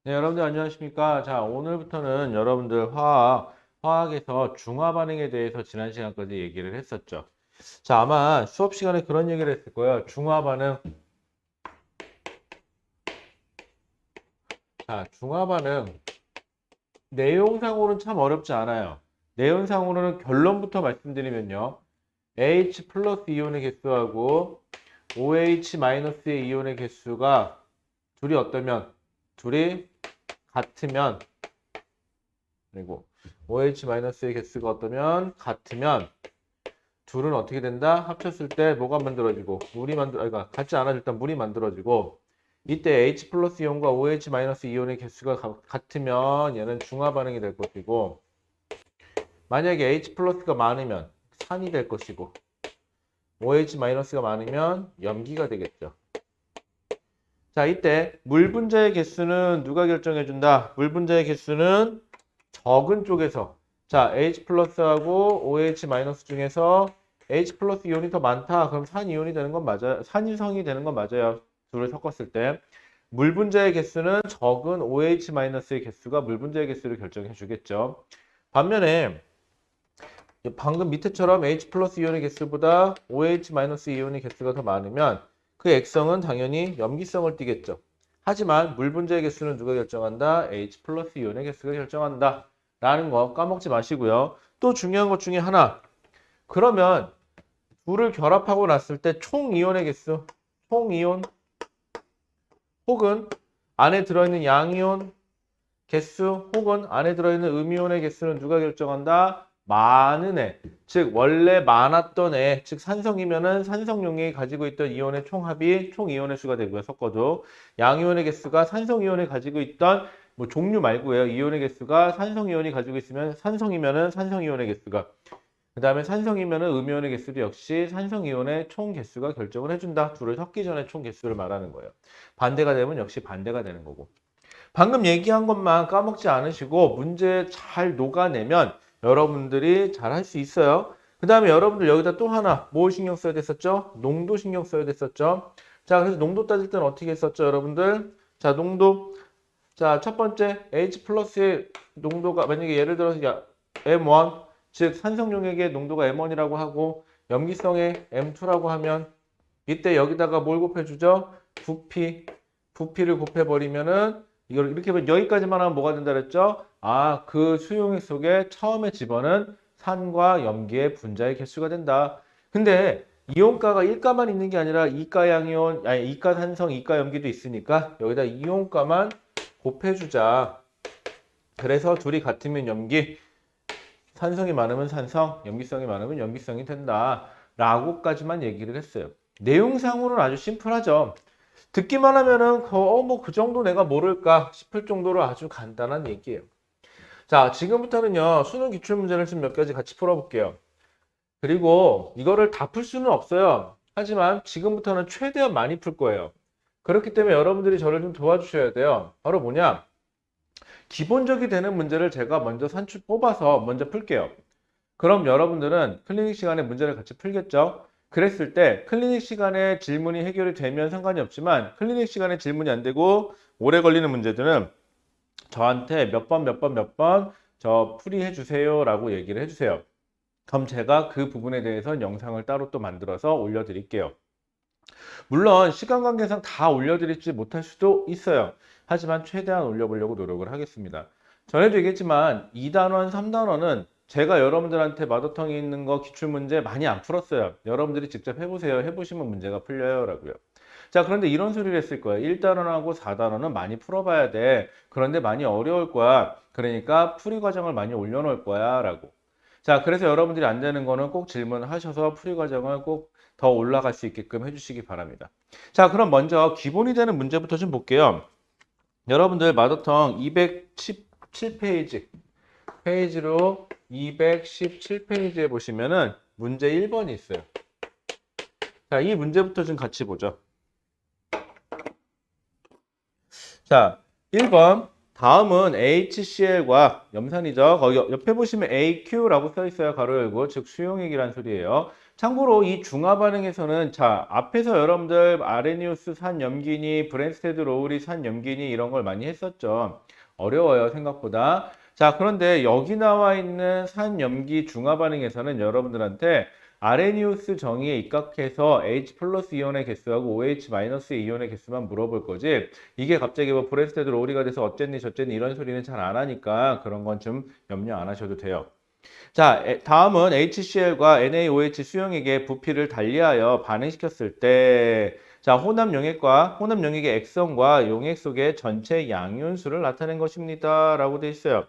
네, 여러분들 안녕하십니까? 자, 오늘부터는 여러분들 화학에서 중화 반응에 대해서 지난 시간까지 얘기를 했었죠. 자, 아마 수업 시간에 그런 얘기를 했을 거예요. 중화 반응. 자, 중화 반응. 내용상으로는 참 어렵지 않아요. 내용상으로는 결론부터 말씀드리면요. H 플러스 이온의 개수하고 OH 마이너스의 이온의 개수가 둘이 어떠면, 둘이 같으면, 그리고 OH-의 개수가 어떠면 같으면 둘은 어떻게 된다? 합쳤을 때 뭐가 만들어지고 그러니까 같지 않아질 때 물이 만들어지고 이때 H 플러스 이온과 OH 마이너스 이온의 개수가 같으면 얘는 중화 반응이 될 것이고 만약에 H 플러스가 많으면 산이 될 것이고 OH 마이너스가 많으면 염기가 되겠죠. 자, 이때 물 분자의 개수는 누가 결정해 준다? 물 분자의 개수는 적은 쪽에서 자 H 플러스하고 OH 마이너스 중에서 H 플러스 이온이 더 많다. 그럼 산 이온이 되는 건 맞아요. 산이성이 되는 건 맞아요. 둘을 섞었을 때. 물 분자의 개수는 적은 OH 마이너스의 개수가 물 분자의 개수를 결정해 주겠죠. 반면에 방금 밑에처럼 H 플러스 이온의 개수보다 OH 마이너스 이온의 개수가 더 많으면 그 액성은 당연히 염기성을 띠겠죠. 하지만 물 분자의 개수는 누가 결정한다? H 플러스 이온의 개수가 결정한다. 라는 거 까먹지 마시고요. 또 중요한 것 중에 하나. 그러면 둘을 결합하고 났을 때 총 이온의 개수, 총 이온 혹은 안에 들어있는 양이온 개수 혹은 안에 들어있는 음이온의 개수는 누가 결정한다? 많은 애, 즉 원래 많았던 애, 즉 산성이면은 산성용이 가지고 있던 이온의 총합이 총 이온의 수가 되고요. 섞어도 양이온의 개수가 산성이온이 가지고 있던 뭐 종류 말고요. 이온의 개수가 산성이온이 가지고 있으면 산성이면은 산성이온의 개수가 그 다음에 산성이면은 음이온의 개수도 역시 산성이온의 총 개수가 결정을 해준다. 둘을 섞기 전에 총 개수를 말하는 거예요. 반대가 되면 역시 반대가 되는 거고. 방금 얘기한 것만 까먹지 않으시고 문제 잘 녹아내면 여러분들이 잘 할 수 있어요. 그 다음에 여러분들 여기다 또 하나 뭐 신경 써야 됐었죠? 농도 신경 써야 됐었죠? 자, 그래서 농도 따질 때는 어떻게 했었죠, 여러분들? 자, 농도. 자, 첫 번째 H 플러스의 농도가 만약에 예를 들어서 M1, 즉 산성용액의 농도가 M1이라고 하고 염기성의 M2라고 하면 이때 여기다가 뭘 곱해주죠? 부피. 부피를 곱해버리면은 이걸 이렇게 하면 여기까지만 하면 뭐가 된다 그랬죠? 아, 그 수용액 속에 처음에 집어는 산과 염기의 분자의 개수가 된다. 근데 이온가가 1가만 있는 게 아니라 2가 양이온, 아니 2가 산성, 2가 염기도 있으니까 여기다 이온가만 곱해주자. 그래서 둘이 같으면 염기, 산성이 많으면 산성, 염기성이 많으면 염기성이 된다. 라고까지만 얘기를 했어요. 내용상으로는 아주 심플하죠. 듣기만 하면은 뭐 그 정도 내가 모를까 싶을 정도로 아주 간단한 얘기예요. 자, 지금부터는요. 수능 기출 문제를 좀 몇 가지 같이 풀어볼게요. 그리고 이거를 다 풀 수는 없어요. 하지만 지금부터는 최대한 많이 풀 거예요. 그렇기 때문에 여러분들이 저를 좀 도와주셔야 돼요. 바로 뭐냐? 기본적이 되는 문제를 제가 먼저 뽑아서 먼저 풀게요. 그럼 여러분들은 클리닉 시간에 문제를 같이 풀겠죠? 그랬을 때 클리닉 시간에 질문이 해결이 되면 상관이 없지만 클리닉 시간에 질문이 안 되고 오래 걸리는 문제들은 저한테 몇 번 몇 번 저 풀이해 주세요 라고 얘기를 해주세요. 그럼 제가 그 부분에 대해서 영상을 따로 또 만들어서 올려드릴게요. 물론 시간 관계상 다 올려드리지 못할 수도 있어요. 하지만 최대한 올려보려고 노력을 하겠습니다. 전에도 얘기했지만 2단원, 3단원은 제가 여러분들한테 마더텅이 있는 거 기출문제 많이 안 풀었어요. 여러분들이 직접 해보세요. 해보시면 문제가 풀려요. 라고요. 자, 그런데 이런 소리를 했을 거예요. 1단원하고 4단원은 많이 풀어봐야 돼. 그런데 많이 어려울 거야. 그러니까 풀이 과정을 많이 올려놓을 거야. 라고. 자, 그래서 여러분들이 안 되는 거는 꼭 질문하셔서 풀이 과정을 꼭 더 올라갈 수 있게끔 해주시기 바랍니다. 자, 그럼 먼저 기본이 되는 문제부터 좀 볼게요. 여러분들 마더텅 217페이지 페이지로 217페이지에 보시면은 문제 1번이 있어요. 자, 이 문제부터 좀 같이 보죠. 자, 1번. 다음은 HCl과 염산이죠. 거기 옆에 보시면 AQ라고 써 있어요. 가로 열고. 즉 수용액이란 소리예요. 참고로 이 중화 반응에서는 자, 앞에서 여러분들 아레니우스 산염기니, 브랜스테드 로우리 산염기니 이런 걸 많이 했었죠. 어려워요, 생각보다. 자, 그런데 여기 나와 있는 산염기 중화 반응에서는 여러분들한테 아레니우스 정의에 입각해서 H 플러스 이온의 개수하고 OH 마이너스 이온의 개수만 물어볼 거지, 이게 갑자기 뭐 브랜스테드 로우리가 돼서 어쨌니 저쨌니 이런 소리는 잘 안 하니까 그런 건 좀 염려 안 하셔도 돼요. 자, 다음은 HCl과 NaOH 수용액의 부피를 달리하여 반응시켰을 때, 자, 혼합 용액의 액성과 용액 속의 전체 양윤수를 나타낸 것입니다. 라고 돼 있어요.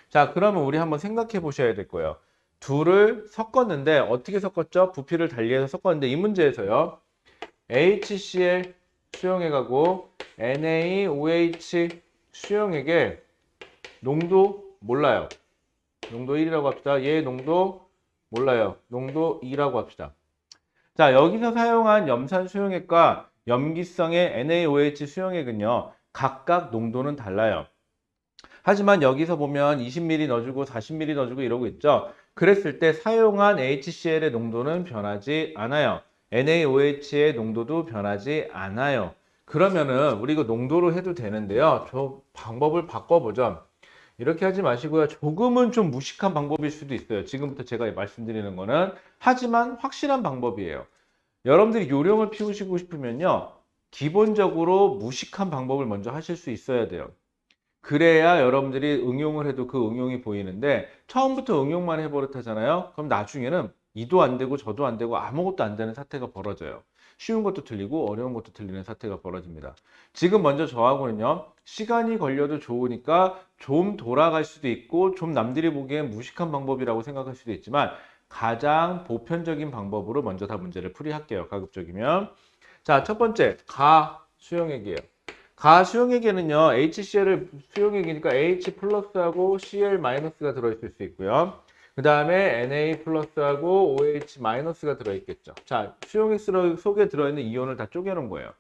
자, 그러면 우리 한번 생각해 보셔야 될 거예요. 둘을 섞었는데, 어떻게 섞었죠? 부피를 달리해서 섞었는데, 이 문제에서요. HCl 수용액하고 NaOH 수용액의 농도 몰라요. 농도 1이라고 합시다. 얘 농도 몰라요. 농도 2라고 합시다. 자, 여기서 사용한 염산 수용액과 염기성의 NaOH 수용액은요, 각각 농도는 달라요. 하지만 여기서 보면 20ml 넣어주고 40ml 넣어주고 이러고 있죠. 그랬을 때 사용한 HCl의 농도는 변하지 않아요. NaOH의 농도도 변하지 않아요. 그러면은 우리 이거 농도로 해도 되는데요. 저 방법을 바꿔보죠. 이렇게 하지 마시고요. 조금은 좀 무식한 방법일 수도 있어요. 지금부터 제가 말씀드리는 거는. 하지만 확실한 방법이에요. 여러분들이 요령을 피우시고 싶으면요. 기본적으로 무식한 방법을 먼저 하실 수 있어야 돼요. 그래야 여러분들이 응용을 해도 그 응용이 보이는데, 처음부터 응용만 해버릇하잖아요. 그럼 나중에는 이도 안 되고 저도 안 되고 아무것도 안 되는 사태가 벌어져요. 쉬운 것도 틀리고 어려운 것도 틀리는 사태가 벌어집니다. 지금 먼저 저하고는요, 시간이 걸려도 좋으니까 좀 돌아갈 수도 있고 좀 남들이 보기엔 무식한 방법이라고 생각할 수도 있지만, 가장 보편적인 방법으로 먼저 다 문제를 풀이할게요. 가급적이면. 자, 첫 번째 가 수용액이에요. 가 수용액에는요, HCl을 수용액이니까 H 플러스하고 Cl 마이너스가 들어있을 수 있고요. 그 다음에 Na 플러스하고 OH 마이너스가 들어있겠죠. 자, 수용액 속에 들어있는 이온을 다 쪼개놓은 거예요.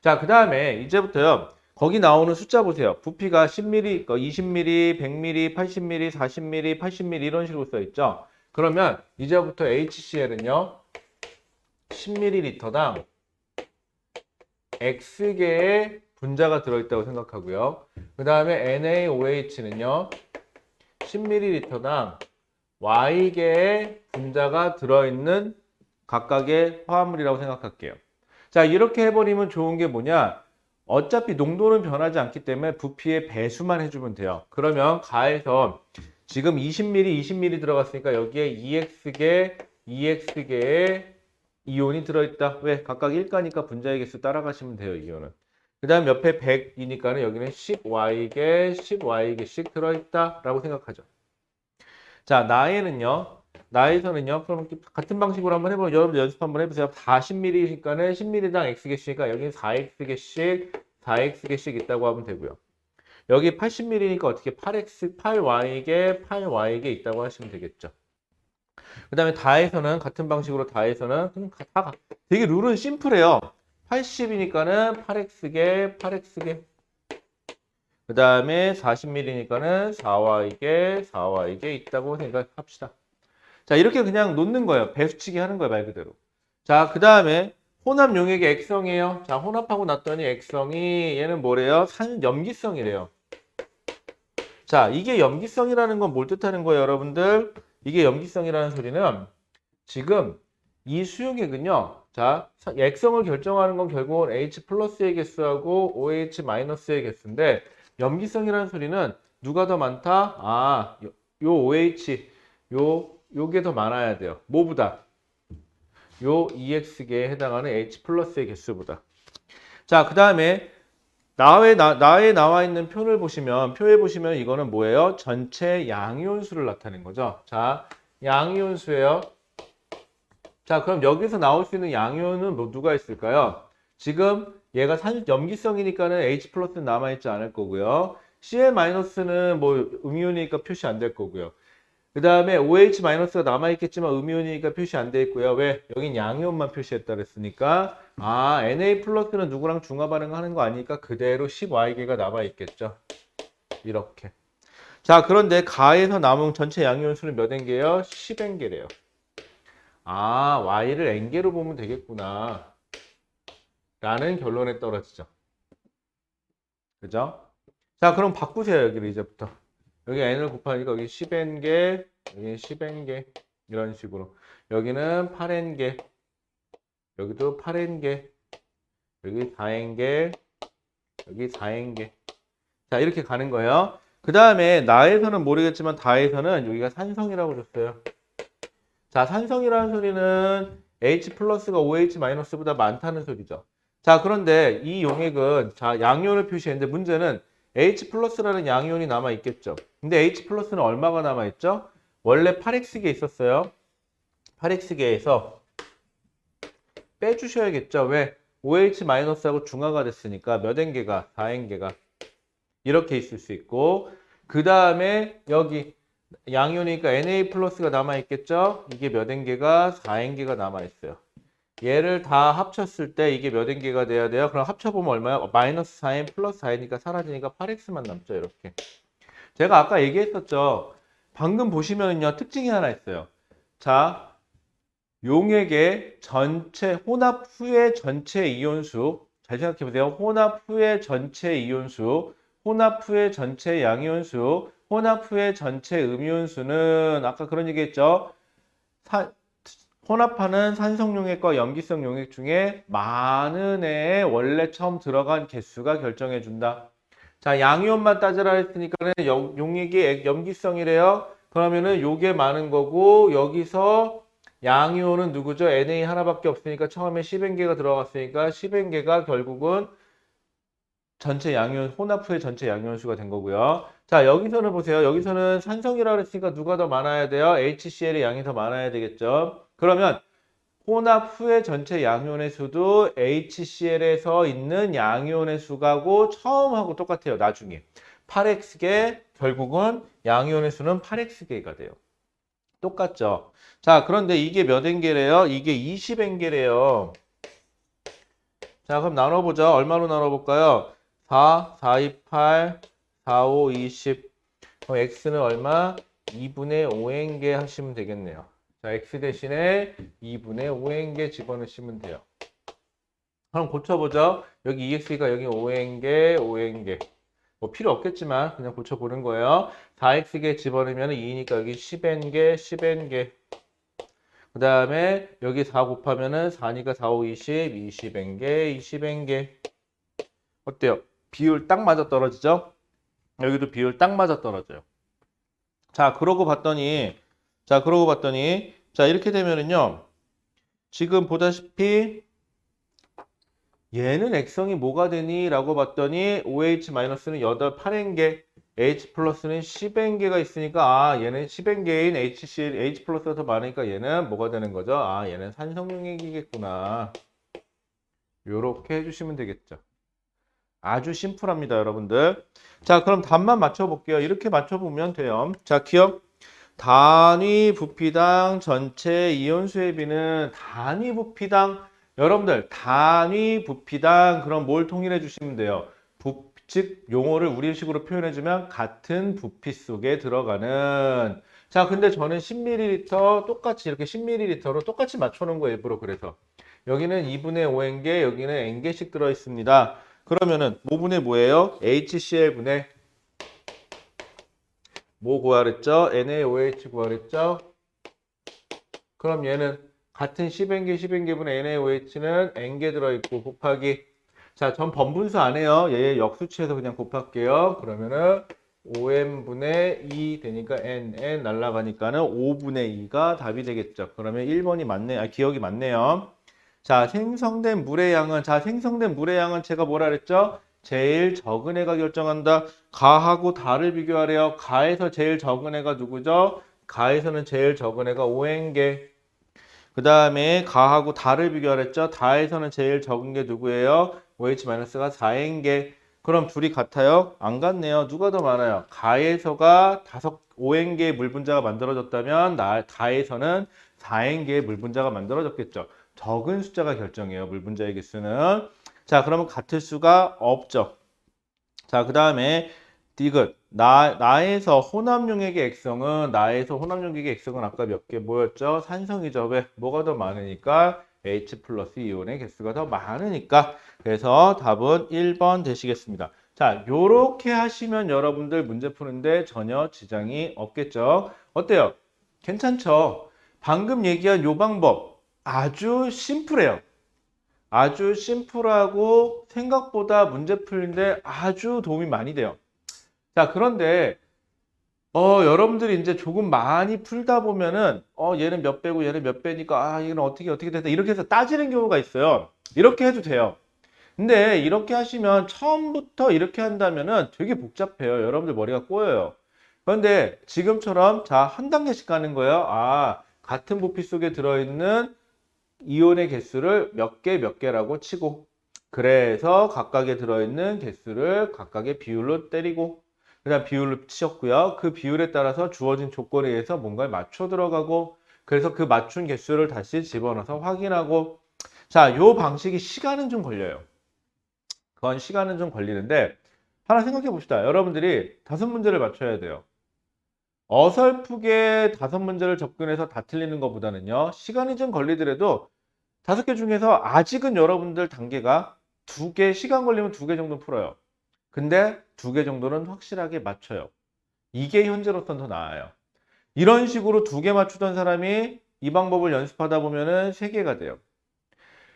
자, 그 다음에 이제부터요, 거기 나오는 숫자 보세요. 부피가 10ml, 20ml, 100ml, 80ml, 40ml, 80ml 이런 식으로 써있죠. 그러면 이제부터 HCl은요, 10ml당 X개의 분자가 들어있다고 생각하고요. 그 다음에 NaOH는요, 10ml당 Y개의 분자가 들어있는 각각의 화합물이라고 생각할게요. 자, 이렇게 해버리면 좋은 게 뭐냐? 어차피 농도는 변하지 않기 때문에 부피의 배수만 해주면 돼요. 그러면 가에서 지금 20ml, 20ml 들어갔으니까 여기에 EX개의 이온이 들어있다. 왜? 각각 1가니까 분자의 개수 따라가시면 돼요, 이온은. 그 다음 옆에 100이니까는 여기는 10Y개씩 들어있다 라고 생각하죠. 자, 나에서는요, 그럼 같은 방식으로 한번 해보면, 여러분들 연습 한번 해보세요. 40ml니까는 10ml당 X개씩이니까 여기는 4X개씩 있다고 하면 되고요. 여기 80ml니까 어떻게 8Y개 있다고 하시면 되겠죠. 그 다음에 같은 방식으로 다해서는 그냥 되게 룰은 심플해요. 80이니까는 8X개. 그 다음에 40ml니까는 4Y개 있다고 생각합시다. 자, 이렇게 그냥 놓는 거예요. 배수치기 하는 거예요, 말 그대로. 자, 그 다음에 혼합 용액의 액성이에요. 자, 혼합하고 났더니 액성이 얘는 뭐래요? 염기성이래요. 자, 이게 염기성이라는 건 뭘 뜻하는 거예요, 여러분들? 이게 염기성이라는 소리는 지금 이 수용액은요. 자, 액성을 결정하는 건 결국은 H 플러스의 개수하고 OH 마이너스의 개수인데, 염기성이라는 소리는 누가 더 많다? 아, 요 OH, 요게 더 많아야 돼요. 뭐보다? 요 EX계에 해당하는 H 플러스의 개수보다. 자, 그 다음에 나에 나와 있는 표에 보시면 이거는 뭐예요? 전체 양이온수를 나타낸 거죠. 자, 양이온수예요. 자, 그럼 여기서 나올 수 있는 양이온은 누가 있을까요? 지금 얘가 염기성이니까는 H 플러스는 남아있지 않을 거고요. Cl-는 뭐 음이온이니까 표시 안 될 거고요. 그 다음에 OH 마이너스가 남아있겠지만 음이온이니까 표시 안 돼 있고요. 왜? 여긴 양이온만 표시했다 그랬으니까, 아, Na 플러스는 누구랑 중화 반응하는 거 아니니까 그대로 10Y개가 남아있겠죠. 이렇게. 자, 그런데 가에서 남은 전체 양이온 수는 몇 N개예요? 10N개래요. 아, y를 n개로 보면 되겠구나. 라는 결론에 떨어지죠. 그죠? 자, 그럼 바꾸세요, 여기를 이제부터. 여기 n을 곱하니까 여기 10n개, 여기 10n개. 이런 식으로. 여기는 8n개, 여기도 8n개, 여기 4n개, 여기 4n개. 자, 이렇게 가는 거예요. 그 다음에 나에서는 모르겠지만 다에서는 여기가 산성이라고 줬어요. 자, 산성이라는 소리는 H 플러스가 OH 마이너스보다 많다는 소리죠. 자, 그런데 이 용액은 자, 양이온을 표시했는데 문제는 H 플러스라는 양이온이 남아 있겠죠. 근데 H 플러스는 얼마가 남아 있죠? 원래 8X계 있었어요. 8X계에서 빼주셔야겠죠. 왜? OH 마이너스하고 중화가 됐으니까 몇 N개가? 4N개가. 이렇게 있을 수 있고 그 다음에 여기 양이온이니까 Na 플러스가 남아있겠죠? 이게 몇 N개가? 4N개가 남아있어요. 얘를 다 합쳤을 때 이게 몇 N개가 돼야 돼요? 그럼 합쳐보면 얼마야? 마이너스 4N 플러스 4N이니까 사라지니까 8X만 남죠. 이렇게. 제가 아까 얘기했었죠. 방금 보시면요. 특징이 하나 있어요. 자, 용액의 전체 혼합 후의 전체 이온수 잘 생각해 보세요. 혼합 후의 전체 이온수, 혼합 후의 전체 양이온수, 혼합 후의 전체 음이온수는 아까 그런 얘기 했죠. 혼합하는 산성 용액과 염기성 용액 중에 많은 애에 원래 처음 들어간 개수가 결정해 준다. 자, 양이온만 따지라 했으니까는 용액이 염기성이래요. 그러면은 요게 많은 거고 여기서 양이온은 누구죠? Na 하나밖에 없으니까 처음에 10N개가 들어갔으니까 10N개가 결국은 전체 양이온, 혼합 후의 전체 양이온 수가 된 거고요. 자, 여기서는 보세요. 여기서는 산성이라고 했으니까 누가 더 많아야 돼요? HCl의 양이 더 많아야 되겠죠. 그러면 혼합 후의 전체 양이온의 수도 HCl에서 있는 양이온의 수가고 처음하고 똑같아요. 나중에. 8X개 결국은 양이온의 수는 8X개가 돼요. 똑같죠. 자, 그런데 이게 몇 N개래요? 이게 20N개래요. 자, 그럼 나눠보자. 얼마로 나눠볼까요? 4, 4, 2, 8, 4, 5, 20. 그럼 X는 얼마? 2분의 5N개 하시면 되겠네요. 자, X 대신에 2분의 5N개 집어넣으시면 돼요. 그럼 고쳐보죠. 여기 EX가 여기 5N개, 5N개. 뭐 필요 없겠지만 그냥 고쳐보는 거예요. 4X개 집어넣으면 2니까 여기 10N개, 10N개. 그 다음에 여기 4 곱하면은 4니까 4, 5, 20, 20N개, 20N개. 어때요? 비율 딱 맞아 떨어지죠? 여기도 비율 딱 맞아 떨어져요. 자, 그러고 봤더니, 자, 이렇게 되면은요, 지금 보다시피, 얘는 액성이 뭐가 되니? 라고 봤더니, OH-는 8N개, H 플러스는 10N개가 있으니까, 아, 얘는 10N개인 H 플러스가 더 많으니까 얘는 뭐가 되는 거죠? 아, 얘는 산성용액이겠구나. 요렇게 해주시면 되겠죠. 아주 심플합니다, 여러분들. 자, 그럼 답만 맞춰볼게요. 이렇게 맞춰보면 돼요. 자, 기억. 단위 부피당 전체 이온수의 비는 단위 부피당, 여러분들, 단위 부피당, 그럼 뭘 통일해 주시면 돼요? 즉, 용어를 우리식으로 표현해주면 같은 부피 속에 들어가는. 자, 근데 저는 10ml 똑같이 이렇게 10ml로 똑같이 맞춰놓은 거 일부러 그래서. 여기는 2분의 5N개, 여기는 N개씩 들어있습니다. 그러면은 5분의 뭐예요? HCl분의 뭐 구하랬죠? NaOH 구하랬죠? 그럼 얘는 같은 10N개, 10N개분의 NaOH는 N개 들어있고 곱하기 자, 전 번분수 안 해요. 얘 역수치해서 그냥 곱할게요. 그러면은 5n분의 2 되니까 n 날라가니까는 5분의 2가 답이 되겠죠. 그러면 1번이 맞네. 아, 기억이 맞네요. 자, 생성된 물의 양은 제가 뭐라 그랬죠? 제일 적은 애가 결정한다. 가하고 다를 비교하래요. 가에서 제일 적은 애가 누구죠? 가에서는 제일 적은 애가 5n개. 그 다음에 가하고 다를 비교하랬죠. 다에서는 제일 적은 게 누구예요? OH-가 4n개. 그럼 둘이 같아요? 안 같네요. 누가 더 많아요? 가에서가 5n개의 물 분자가 만들어졌다면 가에서는 4n개의 물 분자가 만들어졌겠죠. 적은 숫자가 결정해요. 물 분자의 개수는. 자, 그러면 같을 수가 없죠. 자, 그 다음에 디귿. 나에서 혼합용액의 액성은 아까 몇 개 뭐였죠? 산성이죠. 왜? 뭐가 더 많으니까 H 플러스 이온의 개수가 더 많으니까. 그래서 답은 1번 되시겠습니다. 자, 요렇게 하시면 여러분들 문제 푸는데 전혀 지장이 없겠죠? 어때요? 괜찮죠? 방금 얘기한 요 방법 아주 심플해요. 아주 심플하고 생각보다 문제 풀는데 아주 도움이 많이 돼요. 자, 그런데 여러분들이 이제 조금 많이 풀다 보면은 얘는 몇 배고 얘는 몇 배니까 얘는 어떻게 됐다 이렇게 해서 따지는 경우가 있어요. 이렇게 해도 돼요. 근데 이렇게 하시면 처음부터 이렇게 한다면은 되게 복잡해요. 여러분들 머리가 꼬여요. 그런데 지금처럼 자, 한 단계씩 가는 거예요. 같은 부피 속에 들어있는 이온의 개수를 몇 개라고 치고, 그래서 각각에 들어있는 개수를 각각의 비율로 때리고, 그 다음 비율로 치셨고요. 그 비율에 따라서 주어진 조건에 의해서 뭔가를 맞춰 들어가고, 그래서 그 맞춘 개수를 다시 집어넣어서 확인하고. 자, 요 방식이 시간은 좀 걸려요. 그건 시간은 좀 걸리는데, 하나 생각해 봅시다. 여러분들이 5문제를 맞춰야 돼요. 어설프게 5문제를 접근해서 다 틀리는 것보다는요, 시간이 좀 걸리더라도 5개 중에서 아직은 여러분들 단계가 2개, 시간 걸리면 2개 정도 풀어요. 근데 2개 정도는 확실하게 맞춰요. 이게 현재로서는 더 나아요. 이런 식으로 2개 맞추던 사람이 이 방법을 연습하다 보면은 3개가 돼요.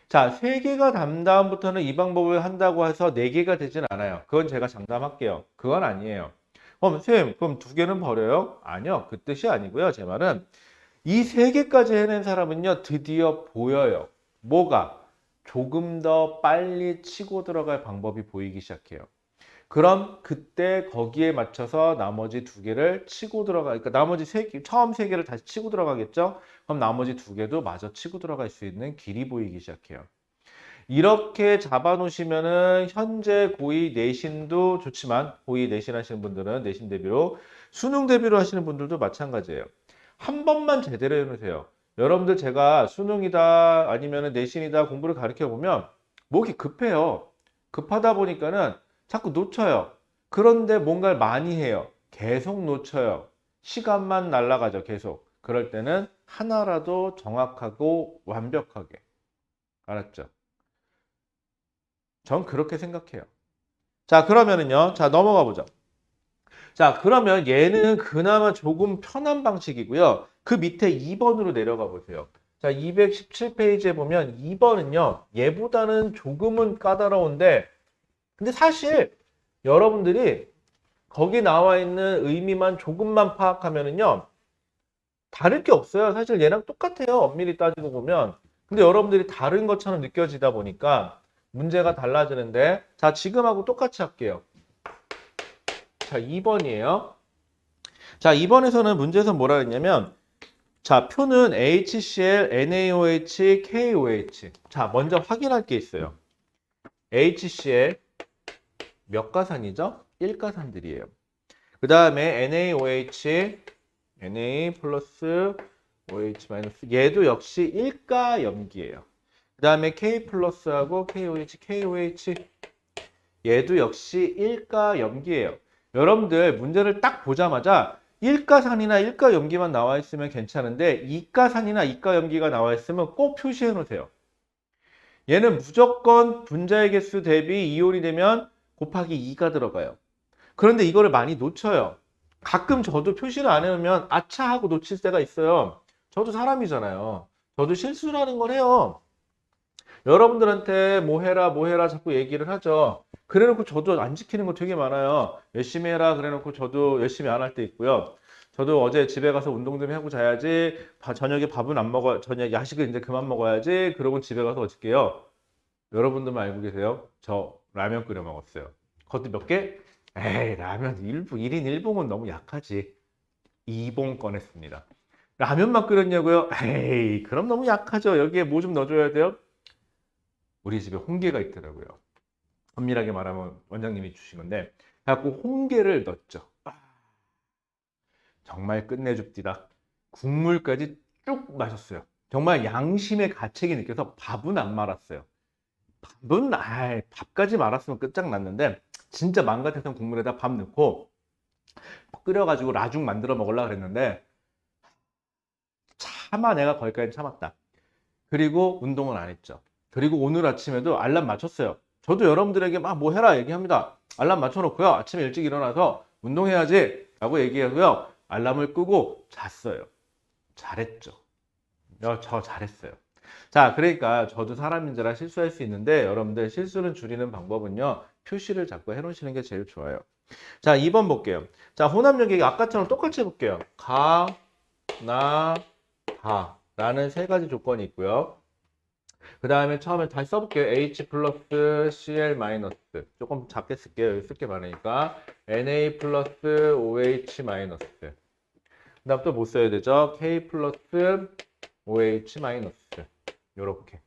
자, 3개가 단 다음부터는 이 방법을 한다고 해서 4개가 되진 않아요. 그건 제가 장담할게요. 그건 아니에요. 선생님, 그럼 2개는 버려요? 아니요. 그 뜻이 아니고요. 제 말은 이 3개까지 해낸 사람은요, 드디어 보여요. 뭐가? 조금 더 빨리 치고 들어갈 방법이 보이기 시작해요. 그럼 그때 거기에 맞춰서 나머지 2개를 치고 그러니까 나머지 처음 3개를 다시 치고 들어가겠죠? 그럼 나머지 2개도 마저 치고 들어갈 수 있는 길이 보이기 시작해요. 이렇게 잡아 놓으시면은 현재 고2 내신도 좋지만, 고2 내신 하시는 분들은 내신 대비로, 수능 대비로 하시는 분들도 마찬가지예요. 한 번만 제대로 해놓으세요. 여러분들 제가 수능이다 아니면 내신이다 공부를 가르쳐 보면 목이 급해요. 급하다 보니까는 자꾸 놓쳐요. 그런데 뭔가를 많이 해요. 계속 놓쳐요. 시간만 날아가죠. 계속. 그럴 때는 하나라도 정확하고 완벽하게. 알았죠? 전 그렇게 생각해요. 자, 그러면은요. 자, 넘어가 보죠. 자, 그러면 얘는 그나마 조금 편한 방식이고요. 그 밑에 2번으로 내려가 보세요. 자, 217페이지에 보면 2번은요. 얘보다는 조금은 까다로운데, 근데 사실 여러분들이 거기 나와 있는 의미만 조금만 파악하면은요. 다를 게 없어요. 사실 얘랑 똑같아요. 엄밀히 따지고 보면. 근데 여러분들이 다른 것처럼 느껴지다 보니까 문제가 달라지는데, 자, 지금하고 똑같이 할게요. 자, 2번이에요. 자, 2번에서는 문제에서 뭐라 했냐면, 자, 표는 HCl, NaOH, KOH. 자, 먼저 확인할 게 있어요. HCl 몇 가산이죠? 1가산들이에요. 그 다음에 NaOH, Na 플러스 OH 마이너스, 얘도 역시 1가 염기예요. 그 다음에 K 플러스하고 KOH 얘도 역시 1가 염기예요. 여러분들 문제를 딱 보자마자 1가산이나 1가 염기만 나와 있으면 괜찮은데 2가산이나 2가 염기가 나와 있으면 꼭 표시해 놓으세요. 얘는 무조건 분자의 개수 대비 이온이 되면 곱하기 2가 들어가요. 그런데 이거를 많이 놓쳐요. 가끔 저도 표시를 안 해놓으면 아차 하고 놓칠 때가 있어요. 저도 사람이잖아요. 저도 실수라는 걸 해요. 여러분들한테 뭐 해라 자꾸 얘기를 하죠. 그래놓고 저도 안 지키는 거 되게 많아요. 열심히 해라 그래놓고 저도 열심히 안 할 때 있고요. 저도 어제 집에 가서 운동 좀 하고 자야지, 저녁에 밥은 안 먹어, 저녁 야식을 이제 그만 먹어야지, 그러고 집에 가서 어떻게요? 여러분들만 알고 계세요? 저 라면 끓여 먹었어요. 그것도 몇 개? 에이, 라면 1인 1봉은 너무 약하지. 2봉 꺼냈습니다. 라면만 끓였냐고요? 에이, 그럼 너무 약하죠. 여기에 뭐 좀 넣어줘야 돼요? 우리 집에 홍게가 있더라고요. 엄밀하게 말하면 원장님이 주신 건데, 그래갖고 홍게를 넣었죠. 정말 끝내줍디다. 국물까지 쭉 마셨어요. 정말 양심의 가책이 느껴서 밥은 안 말았어요. 밥은 밥까지 말았으면 끝장났는데 진짜 맘 같아서는 국물에다 밥 넣고 끓여가지고 라죽 만들어 먹으려고 그랬는데 차마 내가 거기까지 참았다. 그리고 운동은 안 했죠. 그리고 오늘 아침에도 알람 맞췄어요. 저도 여러분들에게 막 뭐 해라 얘기합니다. 알람 맞춰놓고요. 아침에 일찍 일어나서 운동해야지 라고 얘기하고요. 알람을 끄고 잤어요. 잘했죠. 저 잘했어요. 자, 그러니까 저도 사람인지라 실수할 수 있는데 여러분들 실수는 줄이는 방법은요. 표시를 자꾸 해놓으시는 게 제일 좋아요. 자, 2번 볼게요. 자, 혼합력 얘기 아까처럼 똑같이 해볼게요. 가, 나, 다 라는 세 가지 조건이 있고요. 그 다음에 처음에 다시 써볼게요. H 플러스 Cl 마이너스. 조금 작게 쓸게요. 여기 쓸 게 많으니까. Na 플러스 OH 마이너스. 그 다음 또 뭐 써야 되죠? K 플러스 OH 마이너스. 요렇게.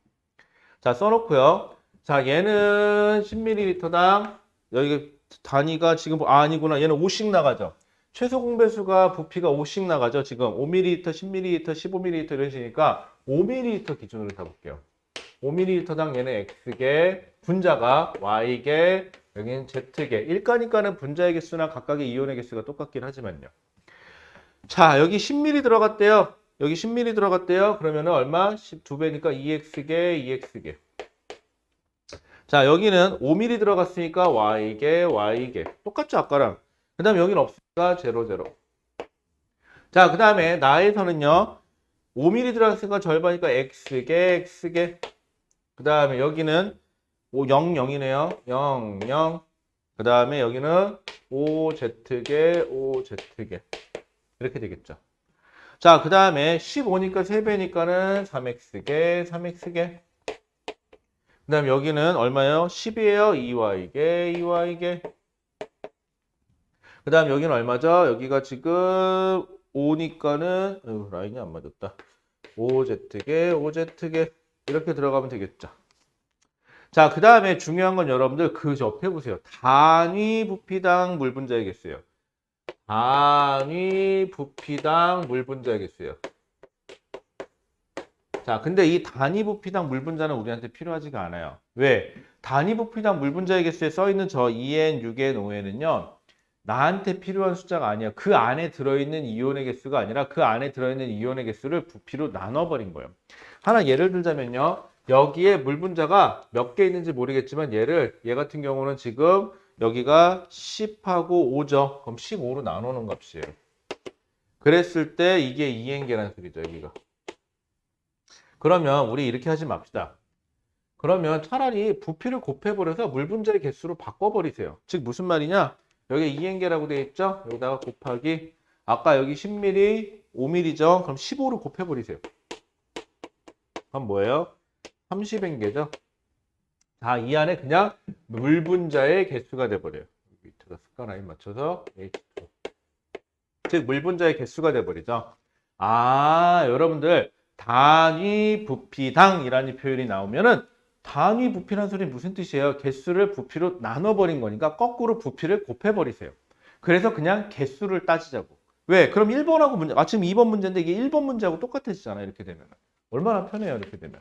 자, 써놓고요. 자, 얘는 10ml당, 여기 단위가 지금, 아니구나. 얘는 5씩 나가죠. 최소 공배수가 부피가 5씩 나가죠. 지금 5ml, 10ml, 15ml 이런 식이니까 5ml 기준으로 잡을게요. 5ml당 얘는 X개, 분자가 Y개, 여기는 Z개. 일가니까는 분자의 개수나 각각의 이온의 개수가 똑같긴 하지만요. 자, 여기 10ml 들어갔대요. 여기 10ml 들어갔대요. 그러면은 얼마? 2배니까 2X개, 2X개. 자, 여기는 5ml 들어갔으니까 Y개, Y개. 똑같죠, 아까랑. 그 다음에 여기는 없으니까 0, 0. 자, 그 다음에 나에서는요. 5ml 들어갔으니까 절반이니까 X개, X개. 그 다음에 여기는 0, 0이네요. 0, 0. 그 다음에 여기는 OZ개, OZ개. 이렇게 되겠죠. 자, 그 다음에 15니까 3배니까는 3X개, 3X개. 그 다음에 여기는 얼마예요? 10이에요. 2Y개, 2Y개. 그 다음 여기는 얼마죠? 여기가 지금 5니까는, 라인이 안 맞았다. OZ개, OZ개. 이렇게 들어가면 되겠죠. 자, 그 다음에 중요한 건 여러분들 그 옆에 보세요. 단위 부피당 물 분자의 개수예요. 단위 부피당 물 분자의 개수예요. 자, 근데 이 단위 부피당 물 분자는 우리한테 필요하지가 않아요. 왜? 단위 부피당 물 분자의 개수에 써있는 저 2N, 6N, 5N은요. 나한테 필요한 숫자가 아니에요. 그 안에 들어있는 이온의 개수가 아니라 그 안에 들어있는 이온의 개수를 부피로 나눠버린 거예요. 하나 예를 들자면요. 여기에 물 분자가 몇 개 있는지 모르겠지만 얘 같은 경우는 지금 여기가 10하고 5죠. 그럼 15로 나누는 값이에요. 그랬을 때 이게 2N개라는 소리죠, 여기가. 그러면 우리 이렇게 하지 맙시다. 그러면 차라리 부피를 곱해버려서 물 분자의 개수로 바꿔버리세요. 즉 무슨 말이냐? 여기 2N개라고 되어 있죠? 여기다가 곱하기 아까 여기 10ml, 5ml죠? 그럼 15로 곱해버리세요. 그럼 뭐예요? 30N개죠? 자, 이 안에 그냥 물 분자의 개수가 돼버려요. 밑에다 습관 라인 맞춰서 H2. 즉 물 분자의 개수가 돼버리죠. 아, 여러분들 단위 부피당이라는 표현이 나오면은 단위 부피란 소리 무슨 뜻이에요? 개수를 부피로 나눠버린 거니까 거꾸로 부피를 곱해버리세요. 그래서 그냥 개수를 따지자고. 왜? 그럼 1번하고 문제, 지금 2번 문제인데 이게 1번 문제하고 똑같아지잖아요. 이렇게 되면. 얼마나 편해요. 이렇게 되면.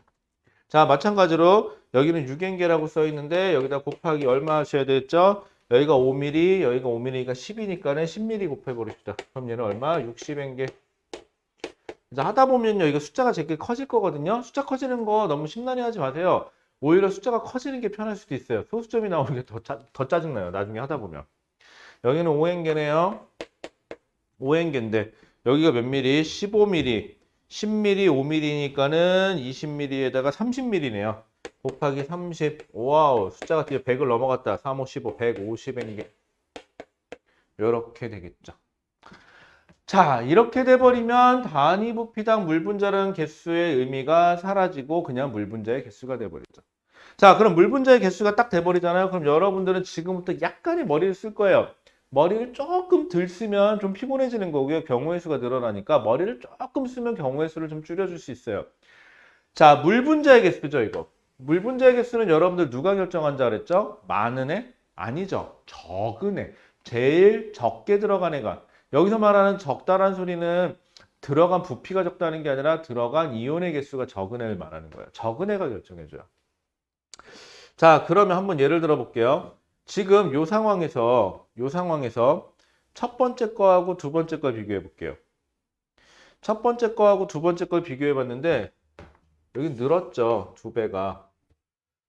자, 마찬가지로 여기는 6N개라고 써 있는데 여기다 곱하기 얼마 하셔야 되겠죠? 여기가 5mm, 여기가 5mm가 10이니까는 10mm 곱해버립시다. 그럼 얘는 얼마? 60N개. 이제 하다 보면요, 이거 숫자가 제게 커질 거거든요. 숫자 커지는 거 너무 심란해 하지 마세요. 오히려 숫자가 커지는 게 편할 수도 있어요. 소수점이 나오는 게 더 짜증나요. 나중에 하다 보면. 여기는 5N개네요. 5N개인데 여기가 몇 mm? 15mm. 10mm, 5mm니까는 20mm에다가 30mm네요. 곱하기 30. 와우, 숫자가 드디어 100을 넘어갔다. 3, 5, 15, 150N개. 이렇게 되겠죠. 자, 이렇게 돼버리면 단위 부피당 물 분자라는 개수의 의미가 사라지고 그냥 물 분자의 개수가 돼버리죠. 자, 그럼 물 분자의 개수가 딱 돼버리잖아요. 그럼 여러분들은 지금부터 약간의 머리를 쓸 거예요. 머리를 조금 덜 쓰면 좀 피곤해지는 거고요. 경우의 수가 늘어나니까 머리를 조금 쓰면 경우의 수를 좀 줄여줄 수 있어요. 자, 물 분자의 개수죠, 이거. 물 분자의 개수는 여러분들 누가 결정한 줄 알았죠? 많은 애? 아니죠. 적은 애. 제일 적게 들어간 애가. 여기서 말하는 적다란 소리는 들어간 부피가 적다는 게 아니라 들어간 이온의 개수가 적은 애를 말하는 거예요. 적은 애가 결정해줘요. 자, 그러면 한번 예를 들어 볼게요. 지금 요 상황에서 첫 번째 거하고 두 번째 거 비교해 볼게요. 첫 번째 거하고 두 번째 걸 비교해 봤는데 여기 늘었죠. 두 배가.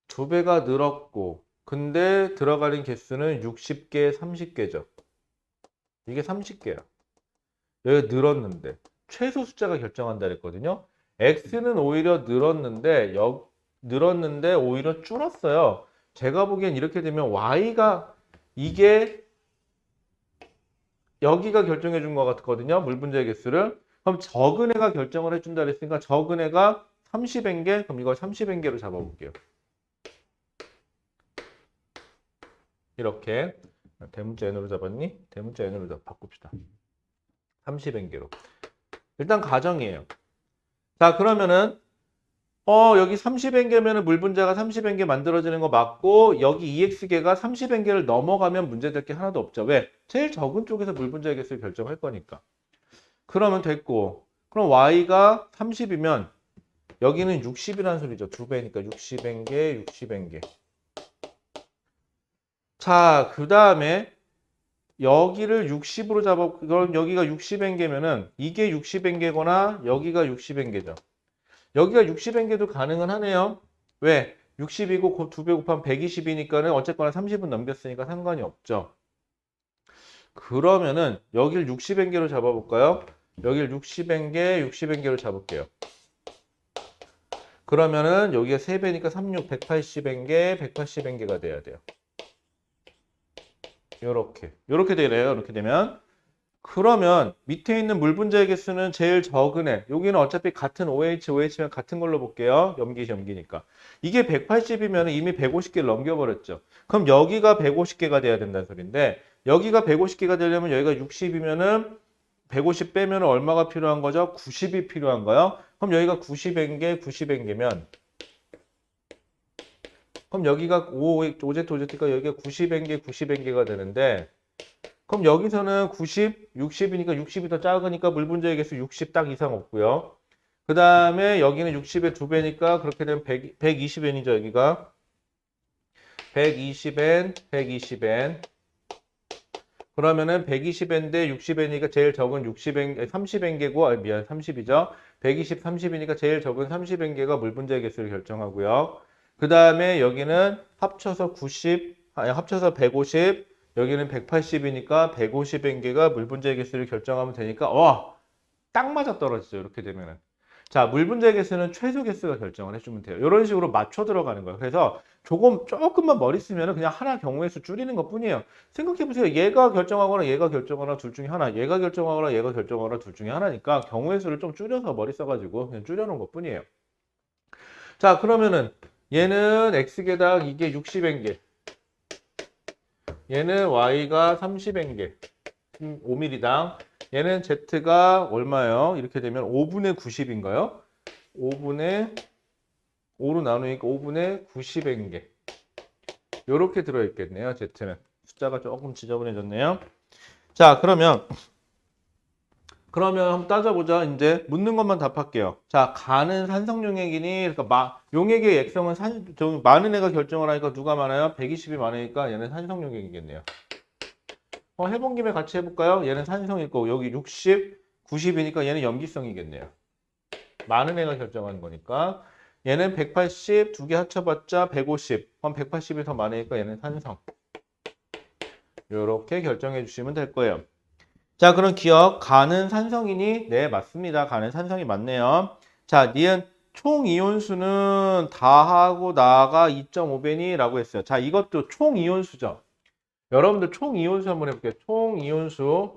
두 배가 늘었고 근데 들어가는 개수는 60개, 30개죠. 이게 30개야. 여기가 늘었는데 최소 숫자가 결정한다 그랬거든요. X는 오히려 늘었는데 오히려 줄었어요. 제가 보기엔 이렇게 되면 Y가 이게 여기가 결정해 준 것 같거든요. 물분자의 개수를. 그럼 적은 애가 결정을 해준다 그랬으니까 적은 애가 30n개. 그럼 이걸 30n개로 잡아볼게요. 이렇게 대문자 n으로 잡았니? 대문자 n으로 바꿉시다. 30n개로. 일단 가정이에요. 자, 그러면은 여기 30n개면은 물분자가 30n개 만들어지는 거 맞고 여기 EX개가 30n개를 넘어가면 문제될 게 하나도 없죠. 왜? 제일 적은 쪽에서 물분자의 개수를 결정할 거니까. 그러면 됐고 그럼 Y가 30이면 여기는 60이라는 소리죠. 두 배니까 60n개, 60n개. 자, 그 다음에 여기를 60으로 잡아, 그럼 여기가 60n개면은 이게 60n개거나 여기가 60n개죠. 여기가 60n개도 가능은 하네요. 왜? 60이고 2배 곱하면 120이니까는 어쨌거나 30은 넘겼으니까 상관이 없죠. 그러면은 여기를 60n개로 잡아볼까요? 여기를 60n개, 60n개로 잡을게요. 그러면은 여기가 3배니까 36, 180n개, 180n개가 돼야 돼요. 요렇게 되래요. 이렇게 되면. 그러면 밑에 있는 물분자의 개수는 제일 적은 애. 여기는 어차피 같은 OH면 같은 걸로 볼게요. 염기니까. 이게 180이면 이미 150개를 넘겨버렸죠. 그럼 여기가 150개가 돼야 된다는 소리인데 여기가 150개가 되려면 여기가 60이면은 150 빼면 얼마가 필요한 거죠? 90이 필요한 거예요. 그럼 여기가 90n개, 그럼 여기가 OZ가 여기가 90n개가 되는데 그럼 여기서는 90, 60이니까 60이 더 작으니까 물분자의 개수 60 딱 이상 없고요. 그 다음에 여기는 60의 2배니까 그렇게 되면 120n이죠. 여기가 120n, 120n. 그러면은 120n인데 60n이니까 제일 적은 60n, 30n개고, 미안, 30이죠. 120, 30이니까 제일 적은 30n개가 물분자의 개수를 결정하고요. 그 다음에 여기는 합쳐서 150, 여기는 180이니까 150n개가 물분자의 개수를 결정하면 되니까 딱 맞아 떨어지죠. 이렇게 되면은. 자, 물분자의 개수는 최소 개수가 결정을 해주면 돼요. 이런 식으로 맞춰 들어가는 거예요. 그래서 조금만 머리 쓰면 그냥 하나 경우의 수 줄이는 것 뿐이에요. 생각해보세요. 얘가 결정하거나 얘가 결정하거나 둘 중에 하나, 얘가 결정하거나 얘가 결정하거나 둘 중에 하나니까 경우의 수를 좀 줄여서 머리 써가지고 그냥 줄여놓은 것 뿐이에요. 자, 그러면은 얘는 x개당 이게 60n개. 얘는 y가 30n개. 5mm당. 얘는 z가 얼마예요? 이렇게 되면 5분의 90인가요? 5분의 5로 나누니까 5분의 90n개. 요렇게 들어있겠네요. z는. 숫자가 조금 지저분해졌네요. 자, 그러면 한번 따져보자. 이제 묻는 것만 답할게요. 자, 가는 산성용액이니, 그러니까 용액의 액성은 많은 애가 결정을 하니까 누가 많아요? 120이 많으니까 얘는 산성용액이겠네요. 해본 김에 같이 해볼까요? 얘는 산성일 거고 여기 60, 90이니까 얘는 염기성이겠네요. 많은 애가 결정하는 거니까. 얘는 180, 두 개 합쳐봤자 150. 그럼 180이 더 많으니까 얘는 산성. 이렇게 결정해 주시면 될 거예요. 자, 그럼 기억. 가는 산성이니? 네, 맞습니다. 가는 산성이 맞네요. 자, 니은 총 이온수는 다하고 나가 2.5배니? 라고 했어요. 자, 이것도 총 이온수죠. 여러분들 총 이온수 한번 해볼게요. 총 이온수.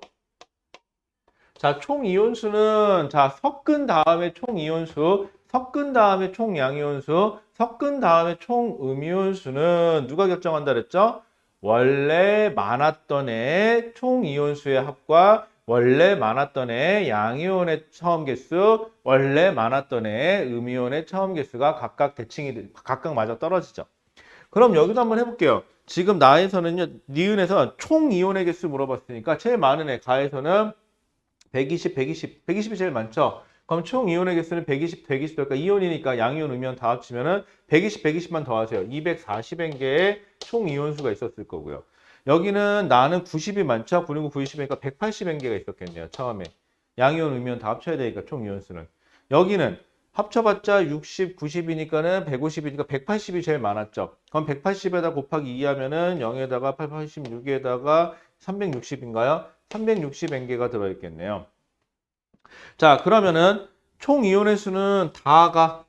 자, 총 이온수는 자, 섞은 다음에 총 이온수, 섞은 다음에 총 양이온수, 섞은 다음에 총 음이온수는 누가 결정한다 그랬죠? 원래 많았던 애 총 이온수의 합과 원래 많았던 애 양이온의 처음 개수, 원래 많았던 애 음이온의 처음 개수가 각각 각각 맞아 떨어지죠. 그럼 여기도 한번 해볼게요. 지금 나에서는요, 니은에서 총 이온의 개수 물어봤으니까 제일 많은 애 가에서는 120, 120이 제일 많죠. 그럼 총 이온의 개수는 120, 120, 그러니까 이온이니까 양이온, 음이온 다 합치면은 120, 120만 더하세요. 240n개의 총 이온수가 있었을 거고요. 여기는 나는 90이 많죠? 909, 90이니까 180N개가 있었겠네요. 처음에. 양이온, 음이온 다 합쳐야 되니까 총 이온수는. 여기는 합쳐봤자 60, 90이니까는 150이니까 180이 제일 많았죠. 그럼 180에다 곱하기 2 하면은 0에다가 886에다가 360인가요? 360N개가 들어있겠네요. 자, 그러면은 총 이온의 수는 다가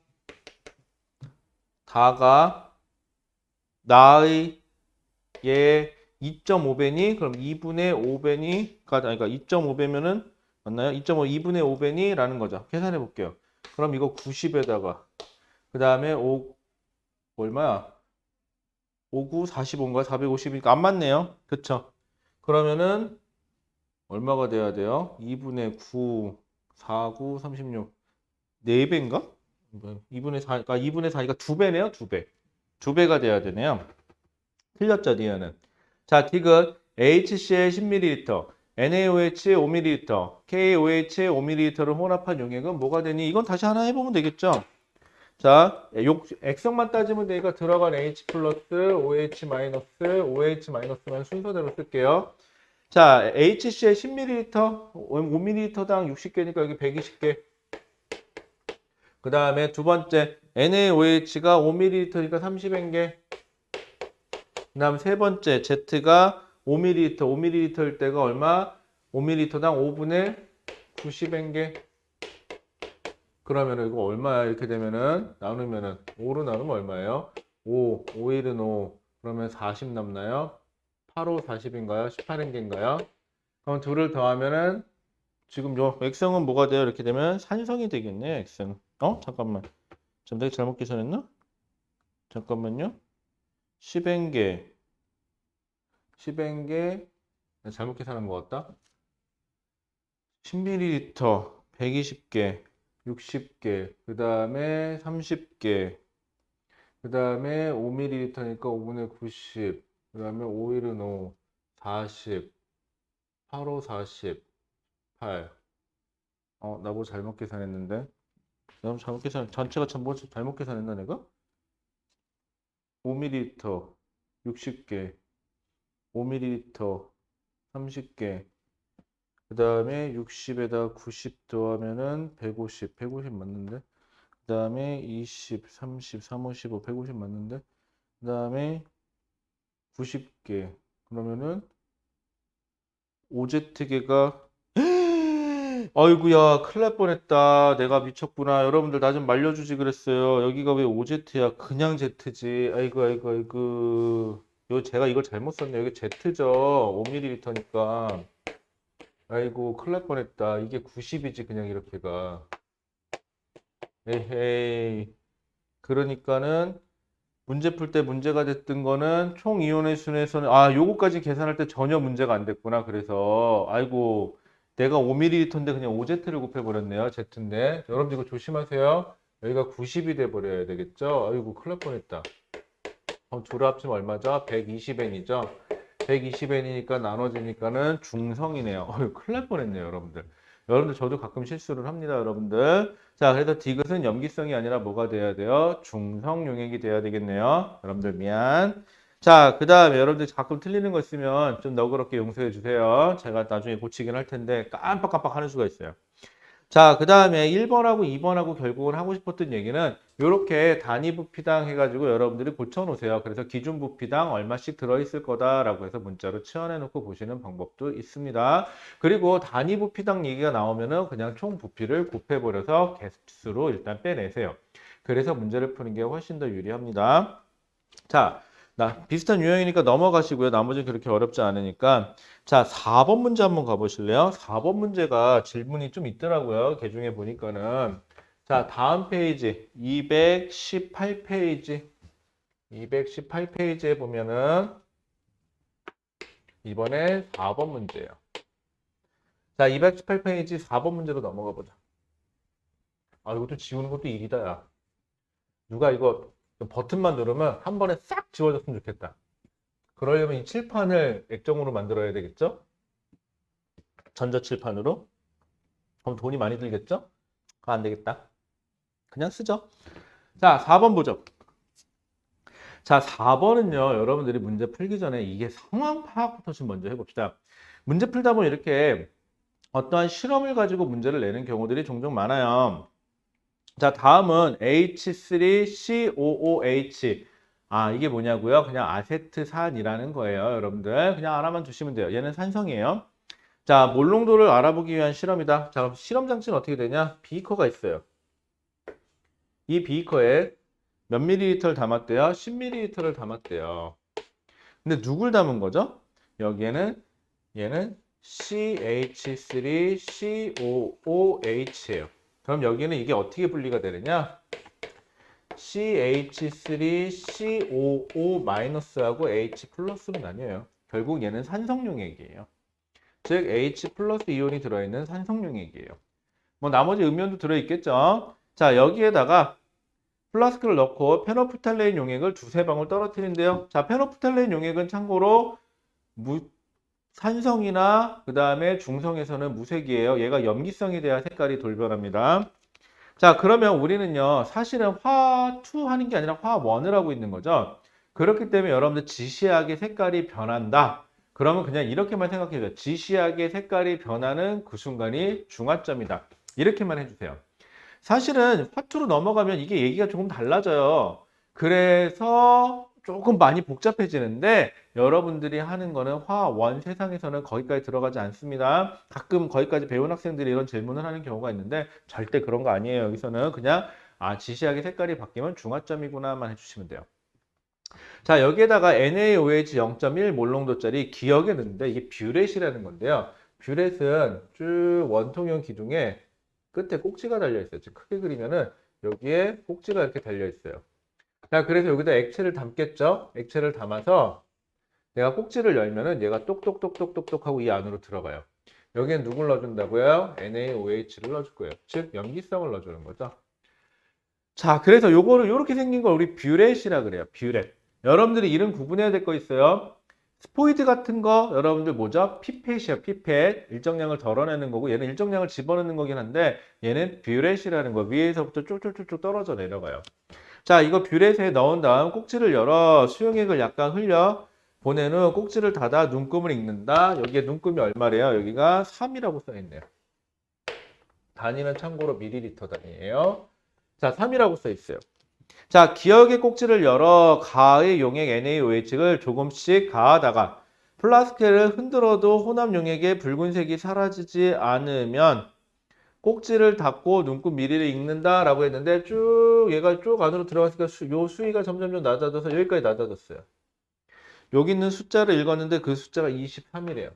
나의 얘 2.5배니 그럼 2분의 5배니 그러니까 2.5배면은 맞나요? 2.5 2분의 5배니라는 거죠. 계산해 볼게요. 그럼 이거 90에다가 그 다음에 5 얼마야? 59 45인가 450이니까 안 맞네요. 그쵸? 그러면은 얼마가 돼야 돼요? 2분의 9 49 36 4배인가? 2분의 4, 그러니까 2분의 4니까 2배네요. 2배. 2배가 돼야 되네요. 틀렸죠, 니은은. 자, 디귿 HCl 10ml, NaOH 5ml, KOH 5ml를 혼합한 용액은 뭐가 되니? 이건 다시 하나 해보면 되겠죠? 자, 액성만 따지면 되니까 들어간 H 플러스, OH 마이너스, OH 마이너스만 순서대로 쓸게요. 자, HCl 10ml, 5ml당 60개니까 여기 120개. 그 다음에 두 번째, NaOH가 5ml니까 30N개. 그 다음 세 번째, Z가 5ml일 때가 얼마? 5ml당 5분의 90N개. 그러면 이거 얼마야? 이렇게 되면은, 나누면은, 5로 나누면 얼마예요? 5, 5일은 5. 그러면 40 남나요? 8, 5, 40인가요? 18N개인가요? 그럼 둘을 더하면은, 지금 요 X성은 뭐가 돼요? 이렇게 되면 산성이 되겠네요, X는. 잠깐만. 지금 내가 잘못 계산했나? 잠깐만요. 10N개. 10N개. 잘못 계산한 것 같다. 10ml 120개, 60개, 그 다음에 30개, 그 다음에 5ml니까 5분의 90, 그 다음에 5일은 5, 40, 8, 5, 40, 8. 나뭐 잘못 계산했는데? 내가 잘못 전체가 뭐 잘못 계산했나 내가? 5ml 60개, 5ml 30개, 그 다음에 60에다 90 더하면은 150, 150 맞는데? 그 다음에 20, 30, 3, 5, 15, 150 맞는데? 그 다음에 90개. 그러면은 5Z개가 아이구야 큰일 날 뻔했다. 내가 미쳤구나. 여러분들 나 좀 말려주지 그랬어요. 여기가 왜 5Z야? 그냥 Z지. 아이고 아이고 아이고. 제가 이걸 잘못 썼네. 여기 Z죠. 5ml니까. 아이고 큰일 날 뻔했다. 이게 90이지 그냥 이렇게가. 에헤이. 그러니까는 문제 풀 때 문제가 됐던 거는 총 이온의 순에서는 요거까지 계산할 때 전혀 문제가 안 됐구나. 그래서 아이고 내가 5ml인데 그냥 5Z를 곱해 버렸네요. Z인데 여러분들 이거 조심하세요. 여기가 90이 돼 버려야 되겠죠. 아이고 큰일 날 뻔했다. 둘 합치면 얼마죠? 120N이죠. 120N이니까 나눠지니까는 중성이네요. 큰일 날 뻔했네요, 여러분들. 여러분들 저도 가끔 실수를 합니다, 여러분들. 자, 그래서 디귿은 염기성이 아니라 뭐가 돼야 돼요? 중성 용액이 돼야 되겠네요. 여러분들 미안. 자, 그 다음에 여러분들 가끔 틀리는 거 있으면 좀 너그럽게 용서해 주세요. 제가 나중에 고치긴 할 텐데 깜빡깜빡 하는 수가 있어요. 자, 그 다음에 1번하고 2번하고 결국은 하고 싶었던 얘기는 이렇게 단위 부피당 해가지고 여러분들이 고쳐놓으세요. 그래서 기준 부피당 얼마씩 들어있을 거다라고 해서 문자로 치환해놓고 보시는 방법도 있습니다. 그리고 단위 부피당 얘기가 나오면은 그냥 총 부피를 곱해버려서 개수로 일단 빼내세요. 그래서 문제를 푸는 게 훨씬 더 유리합니다. 자, 비슷한 유형이니까 넘어가시고요. 나머지는 그렇게 어렵지 않으니까. 자, 4번 문제 한번 가보실래요? 4번 문제가 질문이 좀 있더라고요. 개중에 보니까는. 자, 다음 페이지 218페이지. 218페이지에 보면은 이번에 4번 문제예요. 자, 218페이지 4번 문제로 넘어가 보자. 이것도 지우는 것도 일이다, 야. 누가 이거 버튼만 누르면 한 번에 싹 지워졌으면 좋겠다. 그러려면 이 칠판을 액정으로 만들어야 되겠죠? 전자칠판으로. 그럼 돈이 많이 들겠죠? 안 되겠다. 그냥 쓰죠. 자, 4번 보죠. 자, 4번은요. 여러분들이 문제 풀기 전에 이게 상황 파악부터 좀 먼저 해봅시다. 문제 풀다 보면 이렇게 어떠한 실험을 가지고 문제를 내는 경우들이 종종 많아요. 자, 다음은 H3COOH. 아, 이게 뭐냐고요? 그냥 아세트산이라는 거예요, 여러분들. 그냥 알아만 두시면 돼요. 얘는 산성이에요. 자, 몰농도를 알아보기 위한 실험이다. 자, 그럼 실험 장치는 어떻게 되냐? 비커가 있어요. 이 비커에 몇 밀리리터를 담았대요? 10밀리리터를 담았대요. 근데 누굴 담은 거죠? 여기에는 얘는 CH3COOH예요. 그럼 여기는 이게 어떻게 분리가 되느냐? CH3COO-하고 H 플러스로 나뉘어요. 결국 얘는 산성용액이에요. 즉 H 플러스 이온이 들어있는 산성용액이에요. 뭐 나머지 음이온도 들어있겠죠. 자, 여기에다가 플라스크를 넣고 페노프탈레인 용액을 두세 방울 떨어뜨린대요. 자, 페노프탈레인 용액은 참고로 산성이나 그 다음에 중성에서는 무색이에요. 얘가 염기성이 돼야 색깔이 돌변합니다. 자, 그러면 우리는요, 사실은 화2 하는 게 아니라 화1을 하고 있는 거죠. 그렇기 때문에 여러분들 지시하게 색깔이 변한다. 그러면 그냥 이렇게만 생각해줘요. 지시하게 색깔이 변하는 그 순간이 중화점이다. 이렇게만 해주세요. 사실은 화2로 넘어가면 이게 얘기가 조금 달라져요. 그래서 조금 많이 복잡해지는데 여러분들이 하는 거는 화1 세상에서는 거기까지 들어가지 않습니다. 가끔 거기까지 배운 학생들이 이런 질문을 하는 경우가 있는데 절대 그런 거 아니에요. 여기서는 그냥 지시하게 색깔이 바뀌면 중화점이구나만 해주시면 돼요. 자, 여기에다가 NaOH 0.1 몰농도짜리 기억에 넣는데 이게 뷰렛이라는 건데요. 뷰렛은 쭉 원통형 기둥에 끝에 꼭지가 달려 있어요. 지금 크게 그리면은 여기에 꼭지가 이렇게 달려 있어요. 자, 그래서 여기다 액체를 담겠죠? 액체를 담아서 내가 꼭지를 열면은 얘가 똑똑똑똑똑똑 하고 이 안으로 들어가요. 여기엔 누굴 넣어준다고요? NaOH를 넣어줄 거예요. 즉, 염기성을 넣어주는 거죠. 자, 그래서 요거를 요렇게 생긴 걸 우리 뷰렛이라 그래요. 뷰렛. 여러분들이 이름 구분해야 될 거 있어요. 스포이드 같은 거 여러분들 뭐죠? 피펫이야, 피펫. 일정량을 덜어내는 거고 얘는 일정량을 집어넣는 거긴 한데 얘는 뷰렛이라는 거. 위에서부터 쭉쭉쭉쭉 떨어져 내려가요. 자, 이거 뷰렛에 넣은 다음 꼭지를 열어 수용액을 약간 흘려 보낸 후 꼭지를 닫아 눈금을 읽는다. 여기에 눈금이 얼마래요? 여기가 3이라고 써있네요. 단위는 참고로 밀리리터 단위예요. 자, 3이라고 써있어요. 자, 기역의 꼭지를 열어 가의 용액 NaOH를 조금씩 가하다가 플라스크를 흔들어도 혼합 용액의 붉은색이 사라지지 않으면 꼭지를 닫고 눈금 미리를 읽는다 라고 했는데 쭉 얘가 쭉 안으로 들어갔으니까 요 수위가 점점 낮아져서 여기까지 낮아졌어요. 여기 있는 숫자를 읽었는데 그 숫자가 23이래요.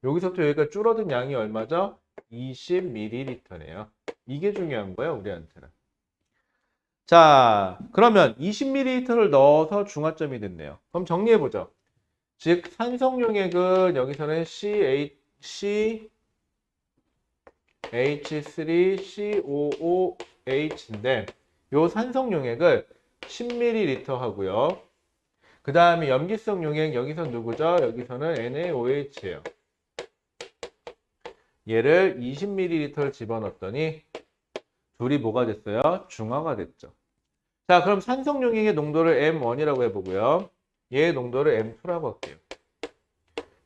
여기서부터 여기까지 줄어든 양이 얼마죠? 20ml네요. 이게 중요한 거예요, 우리한테는. 자, 그러면 20ml를 넣어서 중화점이 됐네요. 그럼 정리해보죠. 즉, 산성용액은 여기서는 CH3COOH인데 요 산성용액을 10ml 하고요. 그 다음에 염기성 용액 여기서 누구죠? 여기서는 NaOH예요. 얘를 20ml를 집어넣었더니 둘이 뭐가 됐어요? 중화가 됐죠. 자, 그럼 산성용액의 농도를 M1이라고 해보고요. 얘의 농도를 M2라고 할게요.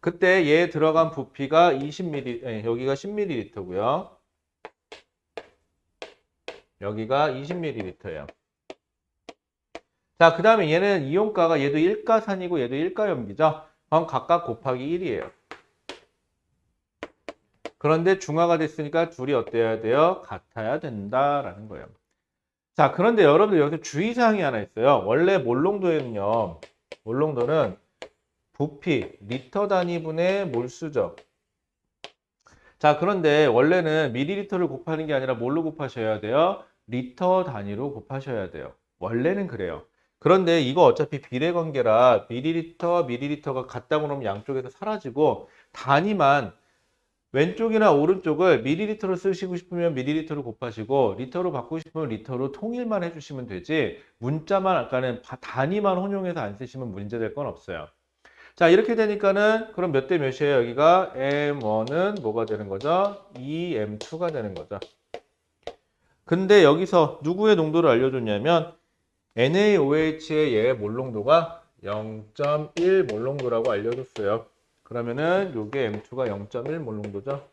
그때 얘에 들어간 부피가 20ml, 여기가 10ml고요. 여기가 20ml예요. 자, 그 다음에 얘는 이온가가 얘도 일가산이고 얘도 일가염기죠. 그럼 각각 곱하기 1이에요. 그런데 중화가 됐으니까 둘이 어때야 돼요? 같아야 된다라는 거예요. 자, 그런데 여러분들 여기서 주의사항이 하나 있어요. 원래 몰농도에는요. 몰농도는 부피, 리터 단위분의 몰수죠. 자, 그런데 원래는 밀리리터를 곱하는 게 아니라 뭘로 곱하셔야 돼요? 리터 단위로 곱하셔야 돼요. 원래는 그래요. 그런데 이거 어차피 비례관계라 밀리리터가 같다 그러면 양쪽에서 사라지고 단위만 왼쪽이나 오른쪽을 밀리리터로 쓰시고 싶으면 밀리리터로 곱하시고 리터로 바꾸고 싶으면 리터로 통일만 해주시면 되지 문자만 아까는 단위만 혼용해서 안 쓰시면 문제될 건 없어요. 자, 이렇게 되니까는 그럼 몇 대 몇이에요? 여기가 M1은 뭐가 되는 거죠? 2M2가 되는 거죠. 근데 여기서 누구의 농도를 알려줬냐면 NaOH의 얘 몰농도가 0.1 몰농도라고 알려줬어요. 그러면은 요게 M2가 0.1 몰농도죠.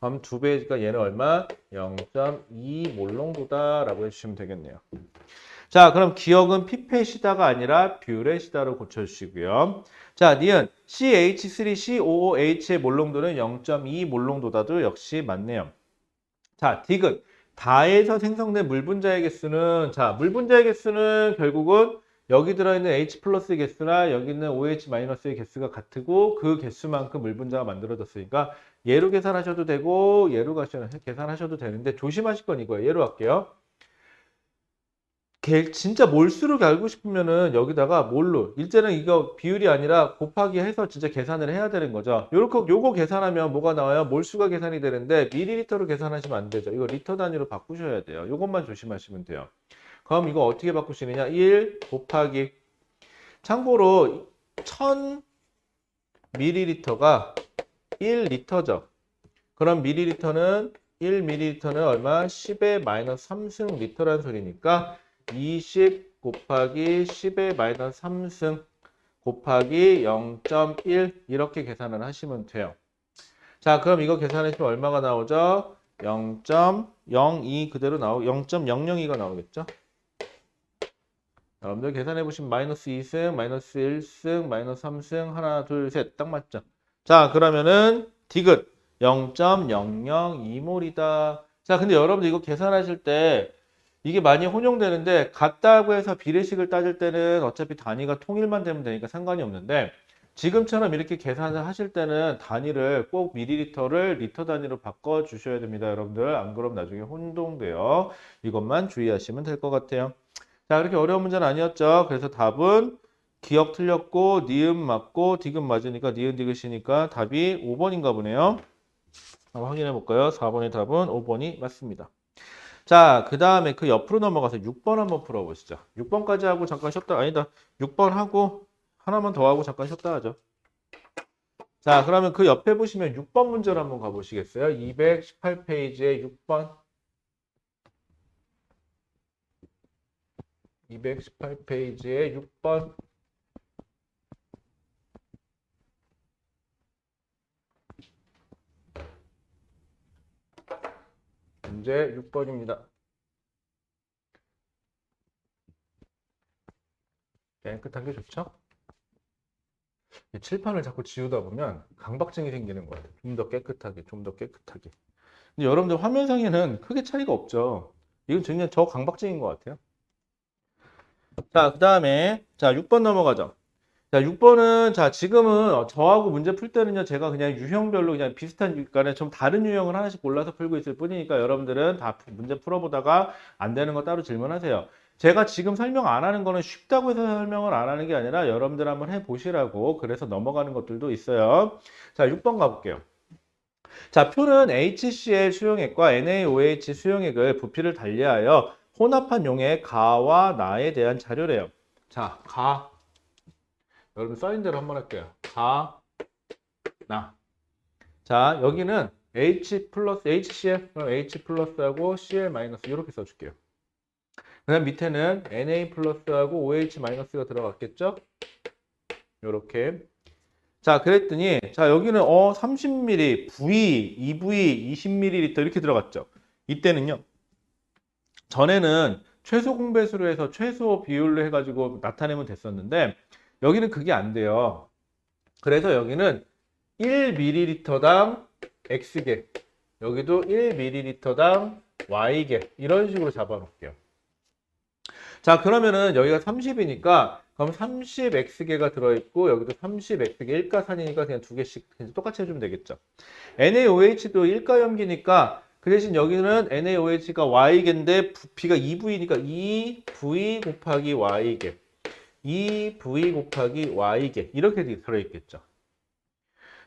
그럼 2배니까 얘는 얼마? 0.2 몰농도다라고 해주시면 되겠네요. 자, 그럼 기억은 피펫이다가 아니라 뷰렛이다로 고쳐주시고요. 자, 니은 CH3COOH의 몰농도는 0.2 몰농도다도 역시 맞네요. 자, 디귿. 다에서 생성된 물 분자의 개수는, 자, 물 분자의 개수는 결국은 여기 들어있는 H 플러스 개수나 여기 있는 OH 마이너스의 개수가 같고 그 개수만큼 물 분자가 만들어졌으니까 얘로 계산하셔도 되고 얘로 계산하셔도 되는데 조심하실 건 이거예요. 얘로 할게요. 진짜 몰수를 알고 싶으면은 여기다가 몰로 일제는 이거 비율이 아니라 곱하기 해서 진짜 계산을 해야 되는 거죠. 요거 계산하면 뭐가 나와요? 몰수가 계산이 되는데 밀리리터로 계산하시면 안 되죠. 이거 리터 단위로 바꾸셔야 돼요. 요것만 조심하시면 돼요. 그럼 이거 어떻게 바꾸시느냐? 1 곱하기 참고로 1000ml가 1리터죠. 그럼 밀리리터는 1ml는 얼마? 10의 마이너스 3승 리터라는 소리니까 20 곱하기 10의 마이너스 3승 곱하기 0.1 이렇게 계산을 하시면 돼요. 자, 그럼 이거 계산하시면 얼마가 나오죠? 0.02 그대로 0.002가 나오겠죠? 여러분들 계산해 보시면 마이너스 2승, 마이너스 1승, 마이너스 3승 하나, 둘, 셋 딱 맞죠? 자, 그러면은 디귿 0.002몰이다. 자, 근데 여러분들 이거 계산하실 때 이게 많이 혼용되는데 같다고 해서 비례식을 따질 때는 어차피 단위가 통일만 되면 되니까 상관이 없는데 지금처럼 이렇게 계산을 하실 때는 단위를 꼭 밀리리터를 리터 단위로 바꿔 주셔야 됩니다. 여러분들 안 그럼 나중에 혼동돼요. 이것만 주의하시면 될 것 같아요. 자, 그렇게 어려운 문제는 아니었죠. 그래서 답은 기억 틀렸고 니은 맞고 디귿 맞으니까 니은 디귿이니까 답이 5번인가 보네요. 한번 확인해 볼까요? 4번의 답은 5번이 맞습니다. 자, 그 다음에 그 옆으로 넘어가서 6번 한번 풀어보시죠. 6번까지 하고 잠깐 쉬었다. 아니다. 6번 하고 하나만 더 하고 잠깐 쉬었다 하죠. 자, 그러면 그 옆에 보시면 6번 문제를 한번 가보시겠어요? 218페이지에 6번. 218페이지에 6번. 문제 6번입니다. 깨끗한 게 좋죠? 칠판을 자꾸 지우다 보면 강박증이 생기는 것 같아요. 좀 더 깨끗하게, 좀 더 깨끗하게. 근데 여러분들 화면상에는 크게 차이가 없죠. 이건 그냥 저 강박증인 것 같아요. 자, 그 다음에 자 6번 넘어가죠. 자, 6번은 자 지금은 저하고 문제 풀 때는요 제가 그냥 유형별로 그냥 비슷한 그러니까 좀 다른 유형을 하나씩 골라서 풀고 있을 뿐이니까 여러분들은 다 문제 풀어보다가 안 되는 거 따로 질문하세요. 제가 지금 설명 안 하는 거는 쉽다고 해서 설명을 안 하는 게 아니라 여러분들 한번 해보시라고 그래서 넘어가는 것들도 있어요. 자, 6번 가볼게요. 자, 표는 HCl 수용액과 NaOH 수용액을 부피를 달리하여 혼합한 용의 가와 나에 대한 자료래요. 자, 가. 여러분 써있는 대로 한번 할게요. 가, 나. 자, 여기는 H 플러스, HCl, 그럼 H 플러스하고 Cl 마이너스 이렇게 써줄게요. 그 다음 밑에는 Na 플러스하고 OH 마이너스가 들어갔겠죠? 요렇게. 자, 그랬더니, 자, 여기는 30ml, V, 2V, 20ml 이렇게 들어갔죠. 이때는요, 전에는 최소 공배수로 해서 최소 비율로 해가지고 나타내면 됐었는데, 여기는 그게 안 돼요. 그래서 여기는 1ml당 X개, 여기도 1ml당 Y개, 이런 식으로 잡아놓을게요. 자, 그러면은 여기가 30이니까 그럼 30X개가 들어있고 여기도 30X개 일가산이니까 그냥 두 개씩 똑같이 해주면 되겠죠. NaOH도 일가염기니까 그 대신 여기는 NaOH가 Y개인데 부피가 2V니까 2V 곱하기 Y개 2V 곱하기 Y개 이렇게 들어있겠죠.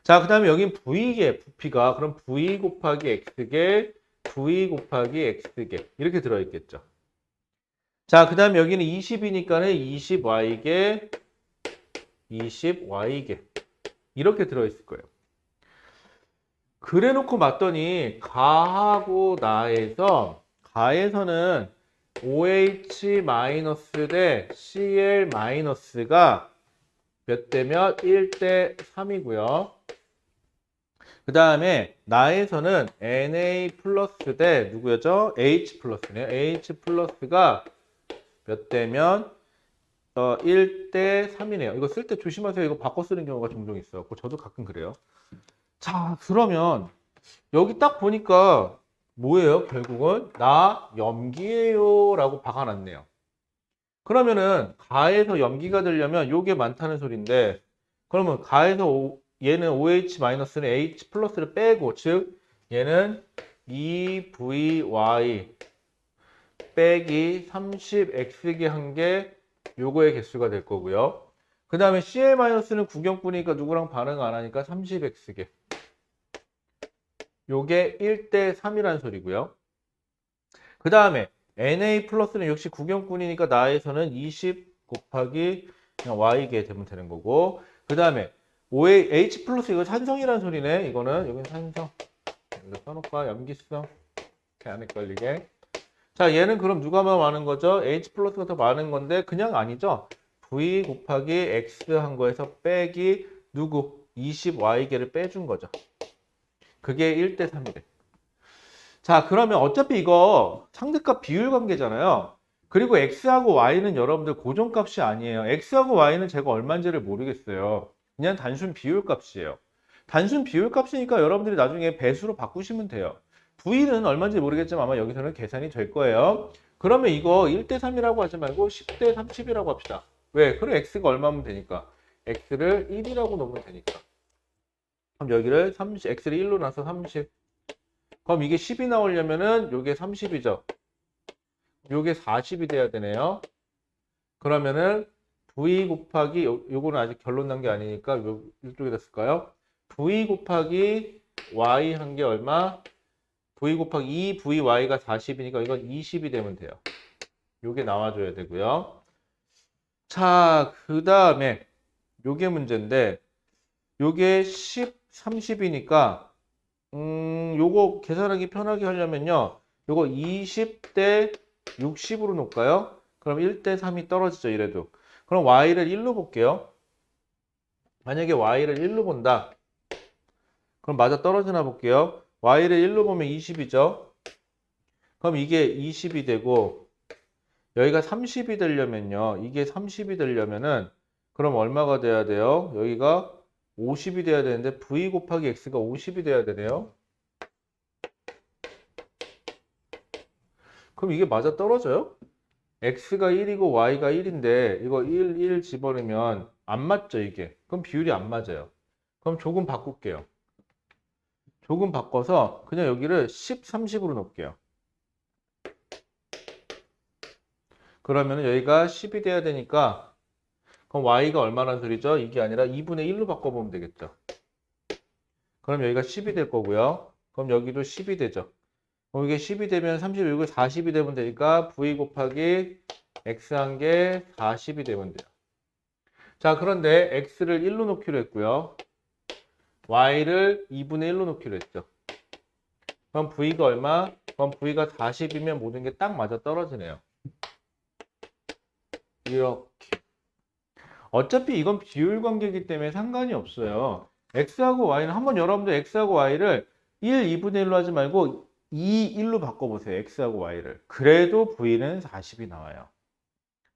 자, 그 다음에 여긴 V개 부피가 그럼 V 곱하기 X개 V 곱하기 X개 이렇게 들어있겠죠. 자, 그 다음에 여기는 20이니까는 20y개, 20y개 이렇게 들어있을 거예요. 그래 놓고 맞더니 가하고 나에서 가에서는 OH 마이너스 대 Cl 마이너스가 몇 대면 1대 3이고요. 그 다음에 나에서는 Na 플러스 대 누구였죠? H 플러스네요. H 플러스가 몇 대면 1대 3이네요. 이거 쓸 때 조심하세요. 이거 바꿔 쓰는 경우가 종종 있어요. 저도 가끔 그래요. 자, 그러면 여기 딱 보니까 뭐예요? 결국은 나 염기예요 라고 박아놨네요. 그러면은 가에서 염기가 되려면 요게 많다는 소리인데, 그러면 가에서 얘는 OH-는 H 플러스를 빼고, 즉 얘는 2VY 빼기 30X기 한 게 요거의 개수가 될 거고요. 그 다음에 Cl-는 구경꾼이니까 누구랑 반응 안 하니까 30X개. 요게 1대 3이라는 소리고요. 그 다음에 Na 플러스는 역시 구경꾼이니까 나에서는 20 곱하기 그냥 Y게 되면 되는 거고, 그 다음에 OH 플러스 이거 산성이라는 소리네. 이거는 여기는 산성. 여기 써놓을까? 염기성. 이렇게 안 헷갈리게. 자, 얘는 그럼 누가 많은 거죠? H 플러스가 더 많은 건데 그냥 아니죠? V 곱하기 X 한 거에서 빼기 누구? 20Y개를 빼준 거죠. 그게 1대 3이래. 자, 그러면 어차피 이거 상대값 비율 관계잖아요. 그리고 x하고 y는 여러분들 고정값이 아니에요. x하고 y는 제가 얼마인지를 모르겠어요. 그냥 단순 비율 값이에요. 단순 비율 값이니까 여러분들이 나중에 배수로 바꾸시면 돼요. v는 얼마인지 모르겠지만 아마 여기서는 계산이 될 거예요. 그러면 이거 1대 3이라고 하지 말고 10대 30이라고 합시다. 왜? 그럼 x가 얼마면 되니까. x를 1이라고 놓으면 되니까. 그럼 여기를 30, x를 1로 나서 30. 그럼 이게 10이 나오려면은 요게 30이죠. 요게 40이 돼야 되네요. 그러면은 v 곱하기 요거는 아직 결론 난 게 아니니까 이쪽에다 쓸까요? v 곱하기 y 한 게 얼마? v 곱하기 2vy가 40이니까 이건 20이 되면 돼요. 요게 나와줘야 되고요. 자, 그 다음에 요게 문제인데 요게 10, 30이니까 요거 계산하기 편하게 하려면요. 요거 20대 60으로 놓을까요? 그럼 1대 3이 떨어지죠, 이래도. 그럼 y를 1로 볼게요. 만약에 y를 1로 본다. 그럼 맞아 떨어지나 볼게요. y를 1로 보면 20이죠. 그럼 이게 20이 되고 여기가 30이 되려면요. 이게 30이 되려면은 그럼 얼마가 돼야 돼요? 여기가 50이 돼야 되는데 v 곱하기 x가 50이 돼야 되네요. 그럼 이게 맞아 떨어져요? x가 1이고 y가 1인데 이거 1 집어넣으면 안 맞죠, 이게. 그럼 비율이 안 맞아요. 그럼 조금 바꿀게요. 조금 바꿔서 그냥 여기를 10, 30으로 놓을게요. 그러면 여기가 10이 돼야 되니까 그럼 y가 얼마란 소리죠? 이게 아니라 2분의 1로 바꿔보면 되겠죠. 그럼 여기가 10이 될 거고요. 그럼 여기도 10이 되죠. 그럼 이게 10이 되면 36이 40이 되면 되니까 v 곱하기 x 한 게 40이 되면 돼요. 자, 그런데 x를 1로 놓기로 했고요. y를 2분의 1로 놓기로 했죠. 그럼 v가 얼마? 그럼 v가 40이면 모든 게 딱 맞아 떨어지네요. 이렇게. 어차피 이건 비율 관계이기 때문에 상관이 없어요. x하고 y는 한번 여러분들 x하고 y를 1, 2분의 1로 하지 말고 2, 1로 바꿔보세요. x하고 y를. 그래도 v는 40이 나와요.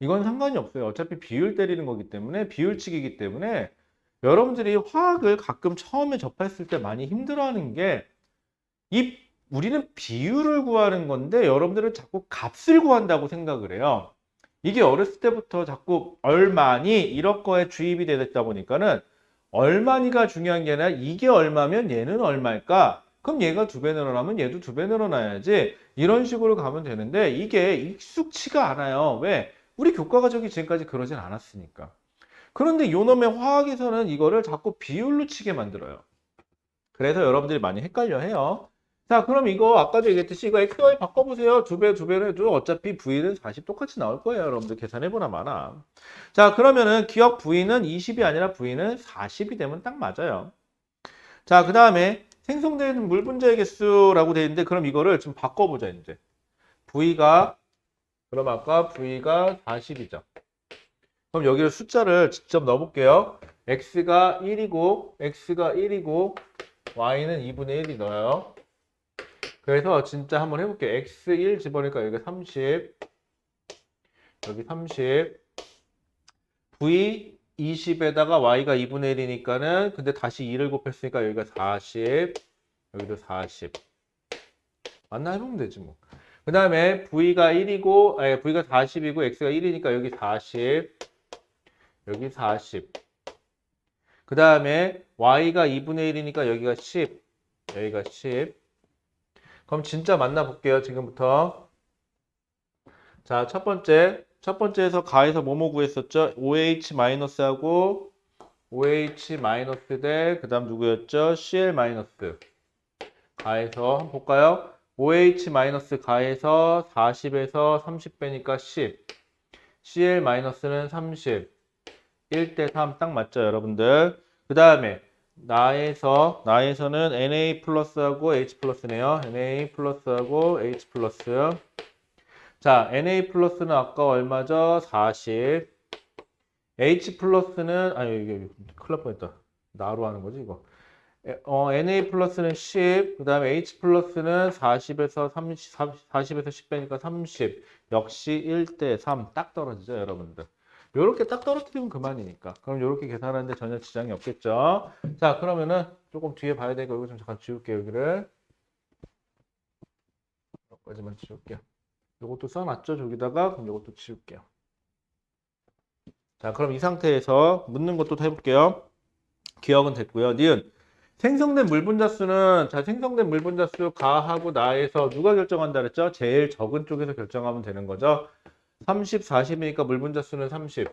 이건 상관이 없어요. 어차피 비율 때리는 거기 때문에, 비율치기이기 때문에 여러분들이 화학을 가끔 처음에 접했을 때 많이 힘들어하는 게 우리는 비율을 구하는 건데 여러분들은 자꾸 값을 구한다고 생각을 해요. 이게 어렸을 때부터 자꾸 얼마니 이런 거에 주입이 되다 보니까는 얼마니가 중요한 게 아니라 이게 얼마면 얘는 얼마일까? 그럼 얘가 2배 늘어나면 얘도 2배 늘어나야지. 이런 식으로 가면 되는데 이게 익숙치가 않아요. 왜? 우리 교과 과정이 지금까지 그러진 않았으니까. 그런데 요놈의 화학에서는 이거를 자꾸 비율로 치게 만들어요. 그래서 여러분들이 많이 헷갈려 해요. 자, 그럼 이거 아까도 얘기했듯이 이거 XY 바꿔보세요. 2배는 해도 어차피 V는 40 똑같이 나올 거예요. 여러분들 계산해보나 마나. 자, 그러면은 기억 V는 20이 아니라 V는 40이 되면 딱 맞아요. 자, 그 다음에 생성되는 물 분자의 개수라고 되어 있는데 그럼 이거를 좀 바꿔보자, 이제. V가 그럼 아까 V가 40이죠. 그럼 여기를 숫자를 직접 넣어볼게요. X가 1이고, Y는 2분의 1이 넣어요. 그래서 진짜 한번 해볼게요. X1 집어넣으니까 여기가 30, 여기 30, V 20에다가 Y가 2분의 1이니까는, 근데 다시 2를 곱했으니까 여기가 40, 여기도 40. 맞나 해보면 되지 뭐. 그 다음에 V가 1이고, 아니, V가 40이고, X가 1이니까 여기 40, 여기 40. 그 다음에 Y가 2분의 1이니까 여기가 10, 여기가 10. 그럼 진짜 만나볼게요, 지금부터. 자, 첫 번째에서 가에서 뭐뭐 구했었죠? OH-하고 OH- 대, 그 다음 누구였죠? Cl-. 가에서 한번 볼까요? OH- 가에서 40에서 30 빼니까 10. Cl-는 30. 1대 3 딱 맞죠, 여러분들? 그 다음에 나에서는 Na 플러스하고 H 플러스네요. Na 플러스하고 H 플러스. 자, Na 플러스는 아까 얼마죠? 40. H 플러스는 아니 이게 큰일 날 뻔했다. 나로 하는 거지 이거. Na 플러스는 10. 그다음에 H 플러스는 40에서 30, 40에서 10 빼니까 30. 역시 1대 3 딱 떨어지죠, 여러분들. 요렇게 딱 떨어뜨리면 그만이니까. 그럼 요렇게 계산하는데 전혀 지장이 없겠죠. 자, 그러면은 조금 뒤에 봐야 되고 이거 좀 잠깐 지울게요, 여기를. 여기까지만 지울게요. 요것도 써놨죠, 저기다가. 그럼 요것도 지울게요. 자, 그럼 이 상태에서 묻는 것도 해볼게요. 기억은 됐고요. 니은. 생성된 물 분자수는, 자, 생성된 물 분자수 가하고 나에서 누가 결정한다 그랬죠? 제일 적은 쪽에서 결정하면 되는 거죠. 30, 40이니까 물 분자수는 30.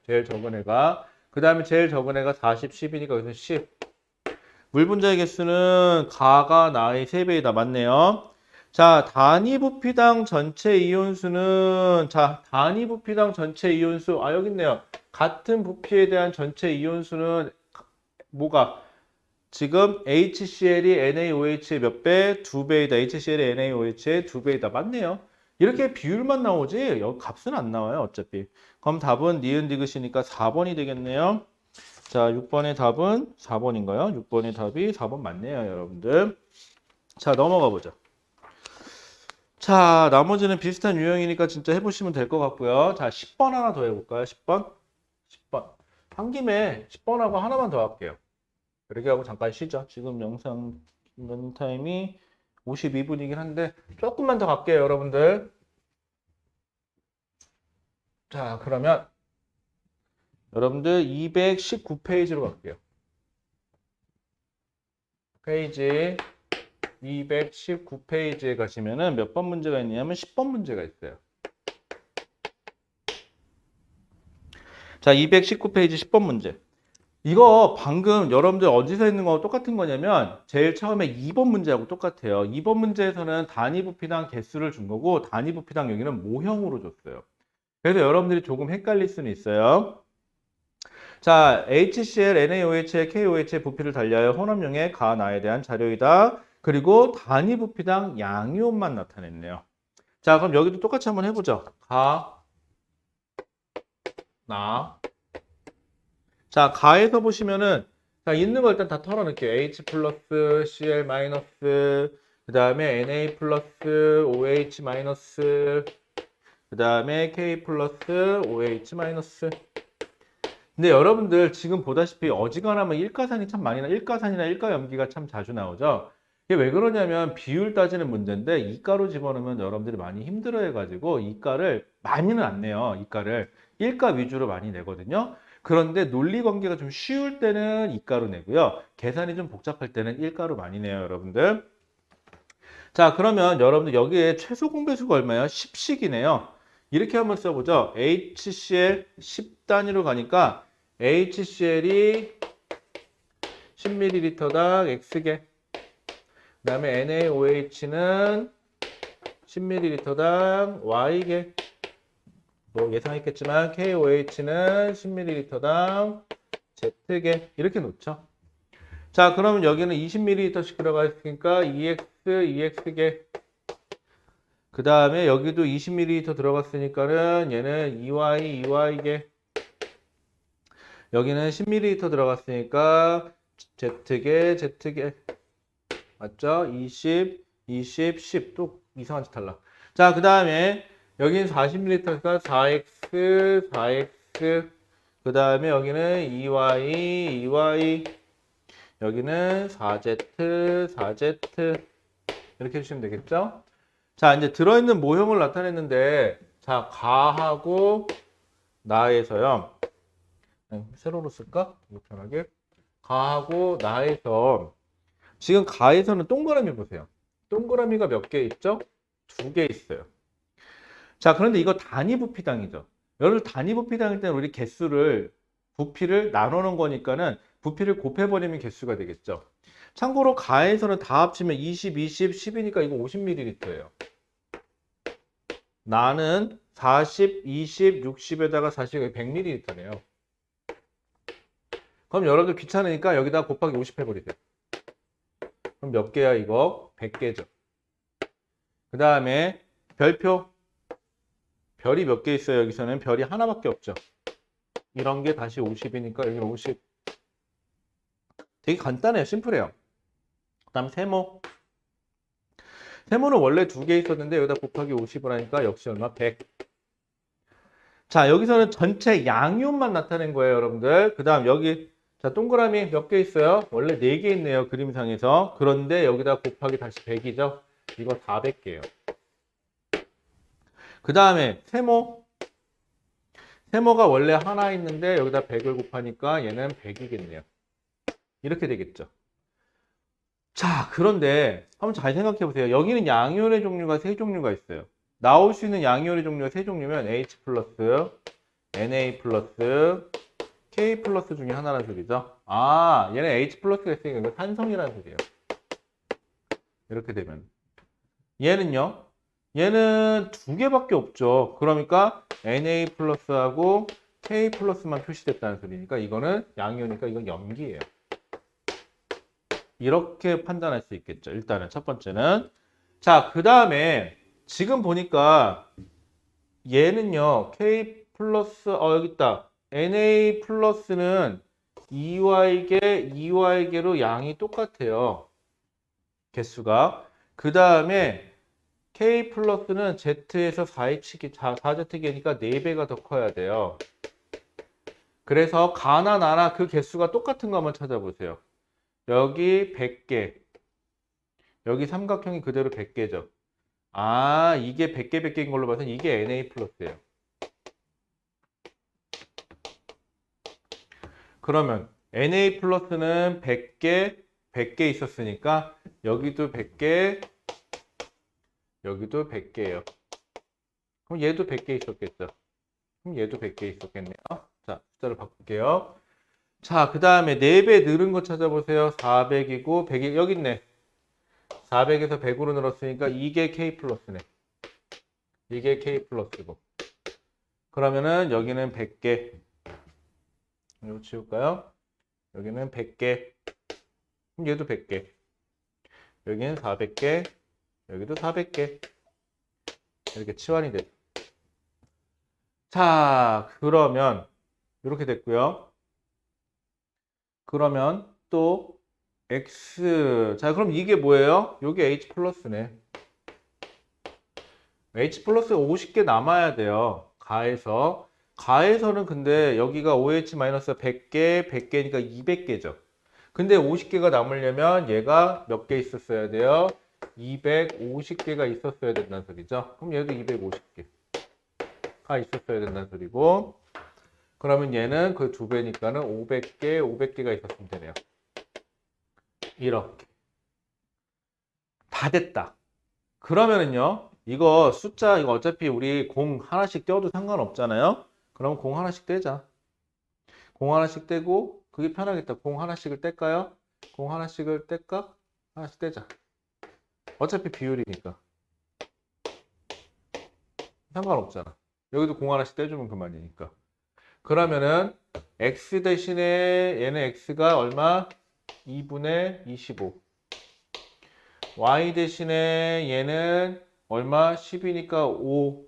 제일 적은 애가. 그 다음에 제일 적은 애가 40, 10이니까 여기서 10. 물 분자의 개수는 가가 나의 3배이다. 맞네요. 자, 단위 부피당 전체 이온수는, 자, 단위 부피당 전체 이온수, 아, 여기 있네요. 같은 부피에 대한 전체 이온수는 뭐가? 지금 HCl이 NaOH의 몇 배? 2배이다. HCl이 NaOH의 2배이다. 맞네요. 이렇게 비율만 나오지 여기 값은 안 나와요. 어차피. 그럼 답은 니은 디귿이니까 4번이 되겠네요. 자, 6번의 답은 4번인가요? 6번의 답이 4번 맞네요, 여러분들. 자, 넘어가 보죠. 자, 나머지는 비슷한 유형이니까 진짜 해보시면 될 것 같고요. 자, 10번 하나 더 해볼까요? 10번? 10번. 한 김에 10번하고 하나만 더 할게요. 그렇게 하고 잠깐 쉬죠. 지금 영상 런타임이 52분이긴 한데 조금만 더 갈게요, 여러분들. 자, 그러면 여러분들 219페이지로 갈게요. 페이지 219페이지에 가시면은 몇 번 문제가 있냐면 10번 문제가 있어요. 자, 219페이지 10번 문제. 이거 방금 여러분들 어디서 있는 거하고 똑같은 거냐면 제일 처음에 2번 문제하고 똑같아요. 2번 문제에서는 단위 부피당 개수를 준 거고 단위 부피당 여기는 모형으로 줬어요. 그래서 여러분들이 조금 헷갈릴 수는 있어요. 자, HCl, NaOH, KOH의 부피를 달리하여 혼합용의 가나에 대한 자료이다. 그리고 단위 부피당 양이온만 나타냈네요. 자, 그럼 여기도 똑같이 한번 해보죠. 가, 나. 자, 가에서 보시면은 자, 있는 거 일단 다 털어낼게요. H 플러스, Cl 마이너스, 그 다음에 Na 플러스, OH 마이너스, 그 다음에 K 플러스, OH 마이너스. 근데 여러분들 지금 보다시피 어지간하면 일가산이 참 많이 일가산이나 일가염기가 참 자주 나오죠. 이게 왜 그러냐면 비율 따지는 문제인데 이가로 집어넣으면 여러분들이 많이 힘들어해가지고 이가를 많이는 안 내요. 이가를 일가 위주로 많이 내거든요. 그런데 논리 관계가 좀 쉬울 때는 이가로 내고요. 계산이 좀 복잡할 때는 일가로 많이 내요, 여러분들. 자, 그러면 여러분들 여기에 최소 공배수가 얼마예요? 10씩이네요. 이렇게 한번 써보죠. HCl 10단위로 가니까 HCl이 10ml당 X개. 그 다음에 NaOH는 10ml당 Y개. 뭐 예상했겠지만 KOH는 10ml당 Z개. 이렇게 놓죠. 자, 그러면 여기는 20ml씩 들어가 있으니까 EX, EX개. 그 다음에 여기도 20ml 들어갔으니까는 얘는 2y 여기는 10ml 들어갔으니까 Z개 맞죠? 20, 20, 10 또 이상한 짓 할라. 자, 그 다음에 여기는 40ml니까 4x, 4x 그 다음에 여기는 2y 여기는 4z, 4z 이렇게 해주시면 되겠죠? 자, 이제 들어있는 모형을 나타냈는데 자, 가하고 나에서요. 세로로 쓸까? 편하게. 가하고 나에서 지금 가에서는 동그라미 보세요. 동그라미가 몇 개 있죠? 2개 있어요. 자, 그런데 이거 단위 부피당이죠. 여러분 단위 부피당일 때는 우리 개수를 부피를 나누는 거니까는 부피를 곱해버리면 개수가 되겠죠. 참고로 가에서는 다 합치면 20, 20, 10이니까 이거 50ml예요. 나는 40, 20, 60에다가 40, 100ml네요. 그럼 여러분들 귀찮으니까 여기다 곱하기 50 해버리세요. 그럼 몇 개야 이거? 100개죠. 그 다음에 별표. 별이 몇 개 있어요? 여기서는 별이 하나밖에 없죠. 이런 게 다시 50이니까 여기는 50. 되게 간단해요. 심플해요. 그 다음 세모. 세모는 원래 2개 있었는데 여기다 곱하기 50을 하니까 역시 얼마? 100. 자, 여기서는 전체 양이온만 나타낸 거예요, 여러분들. 그 다음 여기 자 동그라미 몇 개 있어요? 원래 4개 있네요, 그림상에서. 그런데 여기다 곱하기 다시 100이죠. 이거 400개예요. 그 다음에 세모. 세모가 원래 하나 있는데 여기다 100을 곱하니까 얘는 100이겠네요. 이렇게 되겠죠. 자, 그런데 한번 잘 생각해 보세요. 여기는 양이온의 종류가 3종류가 있어요. 나올 수 있는 양이온의 종류가 3종류면 H 플러스, Na 플러스, K 플러스 중에 하나라는 소리죠. 아, 얘는 H 플러스가 있으니까 이거 산성이라는 소리예요. 이렇게 되면. 얘는요? 얘는 2개밖에 없죠. 그러니까 Na 플러스하고 K 플러스만 표시됐다는 소리니까 이거는 양이온이니까 이건 염기예요. 이렇게 판단할 수 있겠죠. 일단은 첫 번째는. 자, 그 다음에 지금 보니까 얘는요. K 플러스 여기 있다. Na 플러스는 2y개로 양이 똑같아요. 개수가. 그 다음에 K 플러스는 Z에서 4Z개니까 4배가 더 커야 돼요. 그래서 가나 나나 그 개수가 똑같은 거 한번 찾아보세요. 여기 100개. 여기 삼각형이 그대로 100개죠. 아, 이게 100개, 100개인 걸로 봐서 이게 Na 플러스예요. 그러면 Na 플러스는 100개, 100개 있었으니까 여기도 100개, 여기도 100개예요. 그럼 얘도 100개 있었겠죠. 그럼 얘도 100개 있었겠네요. 자, 숫자를 바꿀게요. 자, 그 다음에 4배 늘은 거 찾아보세요. 400이고 100이 여기 있네. 400에서 100으로 늘었으니까 이게 K 플러스네. 이게 K 플러스고. 그러면은 여기는 100개. 이거 지울까요? 여기는 100개. 그럼 얘도 100개. 여기는 400개. 여기도 400개. 이렇게 치환이 됐죠. 자, 그러면 이렇게 됐고요. 그러면 또 X. 자, 그럼 이게 뭐예요? 이게 H 플러스네. H 플러스 50개 남아야 돼요. 가에서. 가에서는 근데 여기가 OH-100개, 100개니까 200개죠. 근데 50개가 남으려면 얘가 몇 개 있었어야 돼요? 250개가 있었어야 된다는 소리죠. 그럼 얘도 250개가 있었어야 된다는 소리고. 그러면 얘는 그 2배니까는 500개, 500개가 있었으면 되네요. 이렇게. 다 됐다. 그러면은요, 이거 숫자, 이거 어차피 우리 공 하나씩 떼어도 상관없잖아요? 그럼 공 하나씩 떼자. 공 하나씩 떼고, 그게 편하겠다. 공 하나씩을 뗄까요? 공 하나씩을 뗄까? 하나씩 떼자. 어차피 비율이니까. 상관없잖아. 여기도 공 하나씩 떼주면 그만이니까. 그러면은, x 대신에 얘는 x가 얼마? 2분의 25. y 대신에 얘는 얼마? 10이니까 5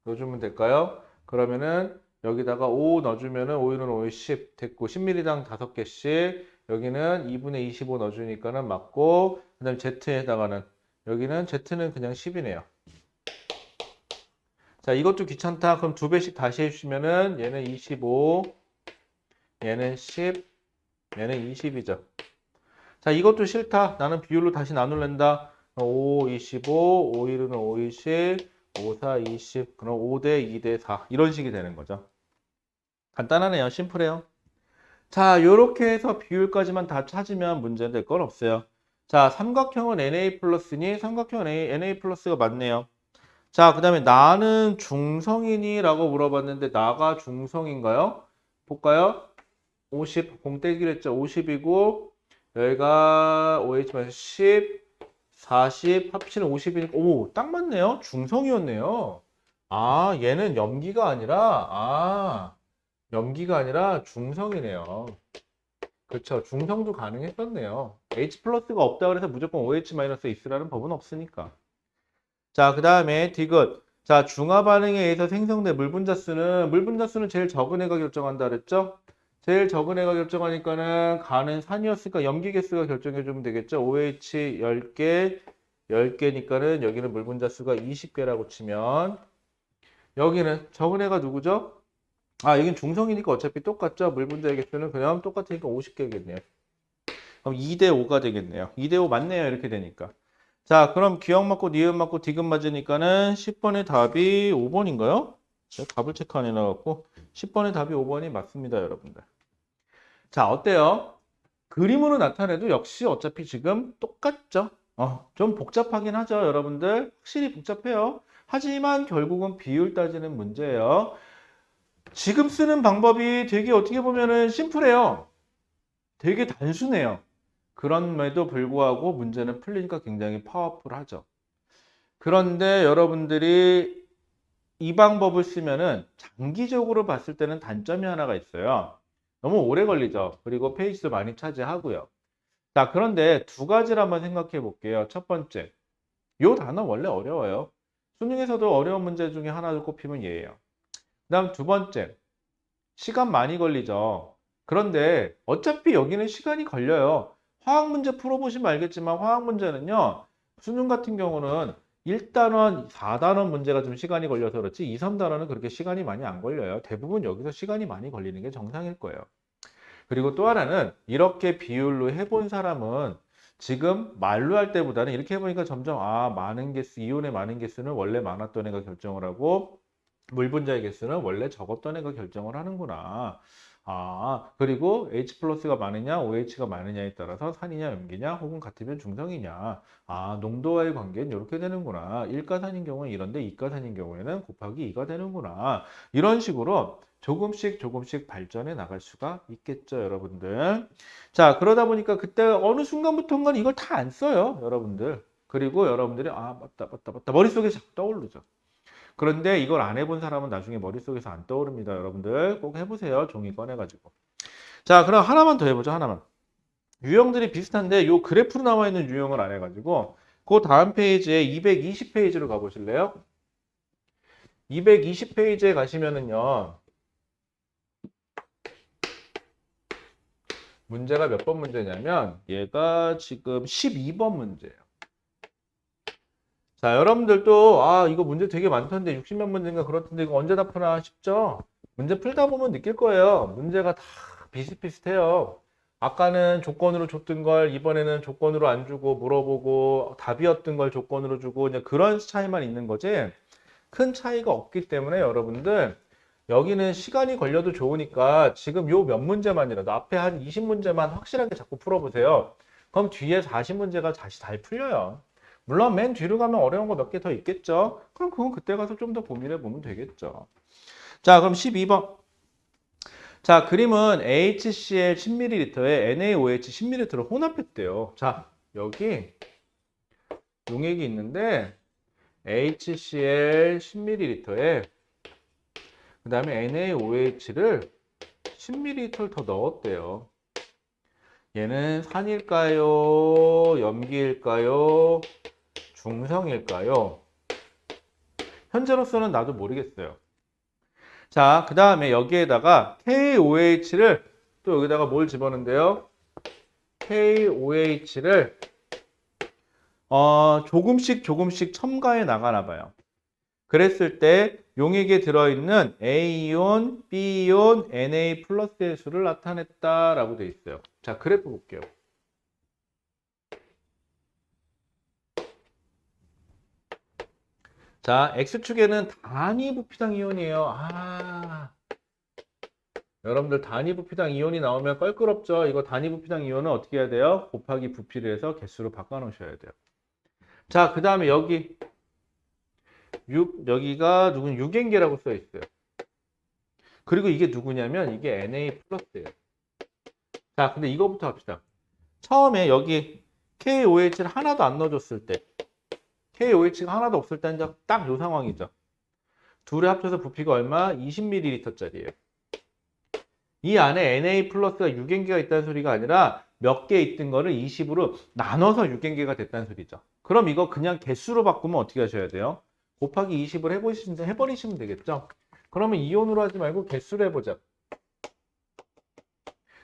넣어주면 될까요? 그러면은 여기다가 5 넣어주면은 5 1은 5에 10 됐고 10ml당 5개씩 여기는 2분의 25 넣어주니까는 맞고 그 다음에 Z에다가는 여기는 Z는 그냥 10이네요. 자, 이것도 귀찮다. 그럼 2배씩 다시 해주시면은 얘는 25, 얘는 10, 얘는 20이죠. 자, 이것도 싫다. 나는 비율로 다시 나눌랜다. 5, 25, 5, 1은 5, 20, 5, 4, 20. 그럼 5대 2대 4. 이런 식이 되는 거죠. 간단하네요. 심플해요. 자, 요렇게 해서 비율까지만 다 찾으면 문제 될 건 없어요. 자, 삼각형은 NA 플러스니 삼각형은 NA 플러스가 맞네요. 자, 그 다음에 나는 중성이니? 라고 물어봤는데 나가 중성인가요? 볼까요? 50, 공떼기로 했죠. 50이고 여기가 OH-10, 40, 합치는 50이니까 오, 딱 맞네요. 중성이었네요. 아, 얘는 염기가 아니라 중성이네요. 그렇죠. 중성도 가능했었네요. H 플러스가 없다 그래서 무조건 OH 마이너스 있으라는 법은 없으니까. 자, 그 다음에 디귿. 자, 중화 반응에 의해서 생성된 물 분자 수는 제일 적은 애가 결정한다 그랬죠? 제일 적은 애가 결정하니까는 가는 산이었으니까 염기 개수가 결정해 주면 되겠죠? OH 10개, 10개니까는 여기는 물 분자 수가 20개라고 치면 여기는 적은 애가 누구죠? 아, 여긴 중성이니까 어차피 똑같죠? 물 분자의 개수는 그냥 똑같으니까 50개겠네요. 그럼 2대 5가 되겠네요. 2대 5 맞네요. 이렇게 되니까. 자, 그럼 기억 맞고 니은 맞고 디귿 맞으니까는 10번의 답이 5번인가요? 제가 답을 체크 안 해놔갖고 10번의 답이 5번이 맞습니다, 여러분들. 자, 어때요? 그림으로 나타내도 역시 어차피 지금 똑같죠? 좀 복잡하긴 하죠, 여러분들. 확실히 복잡해요. 하지만 결국은 비율 따지는 문제예요. 지금 쓰는 방법이 되게 어떻게 보면은 심플해요. 되게 단순해요. 그럼에도 불구하고 문제는 풀리니까 굉장히 파워풀하죠. 그런데 여러분들이 이 방법을 쓰면은 장기적으로 봤을 때는 단점이 하나가 있어요. 너무 오래 걸리죠. 그리고 페이지도 많이 차지하고요. 자, 그런데 두 가지를 한번 생각해 볼게요. 첫 번째, 요 단어 원래 어려워요. 수능에서도 어려운 문제 중에 하나를 꼽히면 얘예요. 그 다음 두 번째, 시간 많이 걸리죠. 그런데 어차피 여기는 시간이 걸려요. 화학 문제 풀어보시면 알겠지만 화학 문제는요. 수능 같은 경우는 1단원, 4단원 문제가 좀 시간이 걸려서 그렇지 2, 3단원은 그렇게 시간이 많이 안 걸려요. 대부분 여기서 시간이 많이 걸리는 게 정상일 거예요. 그리고 또 하나는 이렇게 비율로 해본 사람은 지금 말로 할 때보다는 이렇게 해보니까 점점 많은 개수, 이온의 많은 개수는 원래 많았던 애가 결정을 하고 물 분자의 개수는 원래 적었던 애가 결정을 하는구나. 그리고 H 플러스가 많으냐, OH가 많으냐에 따라서 산이냐, 염기냐, 혹은 같으면 중성이냐. 농도와의 관계는 이렇게 되는구나. 일가산인 경우는 이런데 이가산인 경우에는 곱하기 2가 되는구나. 이런 식으로 조금씩 발전해 나갈 수가 있겠죠, 여러분들. 자, 그러다 보니까 그때 어느 순간부터인가는 이걸 다 안 써요, 여러분들. 그리고 여러분들이 맞다. 머릿속에 자꾸 떠오르죠. 그런데 이걸 안 해본 사람은 나중에 머릿속에서 안 떠오릅니다. 여러분들 꼭 해보세요. 종이 꺼내가지고. 자, 그럼 하나만 더 해보죠. 하나만. 유형들이 비슷한데 요 그래프로 나와 있는 유형을 안 해가지고 그 다음 페이지에 220페이지로 가보실래요? 220페이지에 가시면은요. 문제가 몇 번 문제냐면 얘가 지금 12번 문제예요. 자, 여러분들도 이거 문제 되게 많던데 60몇 문제인가 그렇던데 이거 언제 다 푸나 싶죠? 문제 풀다 보면 느낄 거예요. 문제가 다 비슷비슷해요. 아까는 조건으로 줬던 걸 이번에는 조건으로 안 주고 물어보고 답이었던 걸 조건으로 주고 그냥 그런 차이만 있는 거지 큰 차이가 없기 때문에 여러분들 여기는 시간이 걸려도 좋으니까 지금 요 몇 문제만이라도 앞에 한 20문제만 확실하게 자꾸 풀어보세요. 그럼 뒤에 40문제가 다시 잘 풀려요. 물론 맨 뒤로 가면 어려운 거 몇 개 더 있겠죠. 그럼 그건 그때 가서 좀 더 고민해 보면 되겠죠. 자, 그럼 12번. 자, 그림은 HCl 10ml에 NaOH 10ml를 혼합했대요. 자, 여기 용액이 있는데 HCl 10ml에 그 다음에 NaOH를 10ml 더 넣었대요. 얘는 산일까요? 염기일까요? 중성일까요? 현재로서는 나도 모르겠어요. 자, 그 다음에 여기에다가 KOH를 또 여기다가 뭘 집어넣는데요? KOH를 조금씩 첨가해 나가나 봐요. 그랬을 때 용액에 들어있는 A이온, B이온, Na 플러스의 수를 나타냈다라고 돼 있어요. 자, 그래프 볼게요. 자, X축에는 단위 부피당 이온이에요. 여러분들 단위 부피당 이온이 나오면 껄끄럽죠? 이거 단위 부피당 이온은 어떻게 해야 돼요? 곱하기 부피를 해서 개수로 바꿔 놓으셔야 돼요. 자, 그 다음에 여기가 누군 6행계라고 써 있어요. 그리고 이게 누구냐면 이게 Na 플러스예요. 자, 근데 이거부터 합시다. 처음에 여기 KOH를 하나도 안 넣어줬을 때, KOH가 하나도 없을 때는 딱 이 상황이죠. 둘이 합쳐서 부피가 얼마? 20ml짜리예요. 이 안에 Na 플러스가 6행계가 있다는 소리가 아니라 몇 개 있던 거를 20으로 나눠서 6행계가 됐다는 소리죠. 그럼 이거 그냥 개수로 바꾸면 어떻게 하셔야 돼요? 곱하기 20을 해버리시면 되겠죠? 그러면 이온으로 하지 말고 개수로 해보자.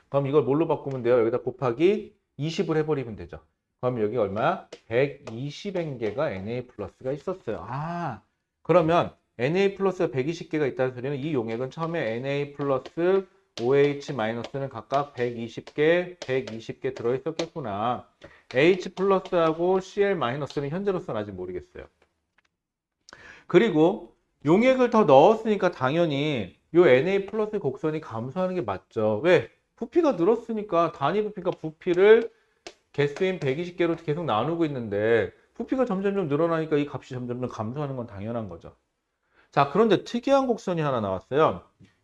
그럼 이걸 뭘로 바꾸면 돼요? 여기다 곱하기 20을 해버리면 되죠. 그럼 여기 얼마야? 120행계가 Na 플러스가 있었어요. 그러면 Na 플러스가 120개가 있다는 소리는 이 용액은 처음에 Na 플러스 OH 마이너스는 각각 120개, 120개 들어있었겠구나. H 플러스하고 Cl 마이너스는 현재로서는 아직 모르겠어요. 그리고 용액을 더 넣었으니까 당연히 이 Na 플러스 곡선이 감소하는 게 맞죠. 왜? 부피가 늘었으니까 단위 부피가 부피를 개수인 120개로 계속 나누고 있는데 부피가 점점 늘어나니까 이 값이 점점 감소하는 건 당연한 거죠. 자, 그런데 특이한 곡선이 하나 나왔어요.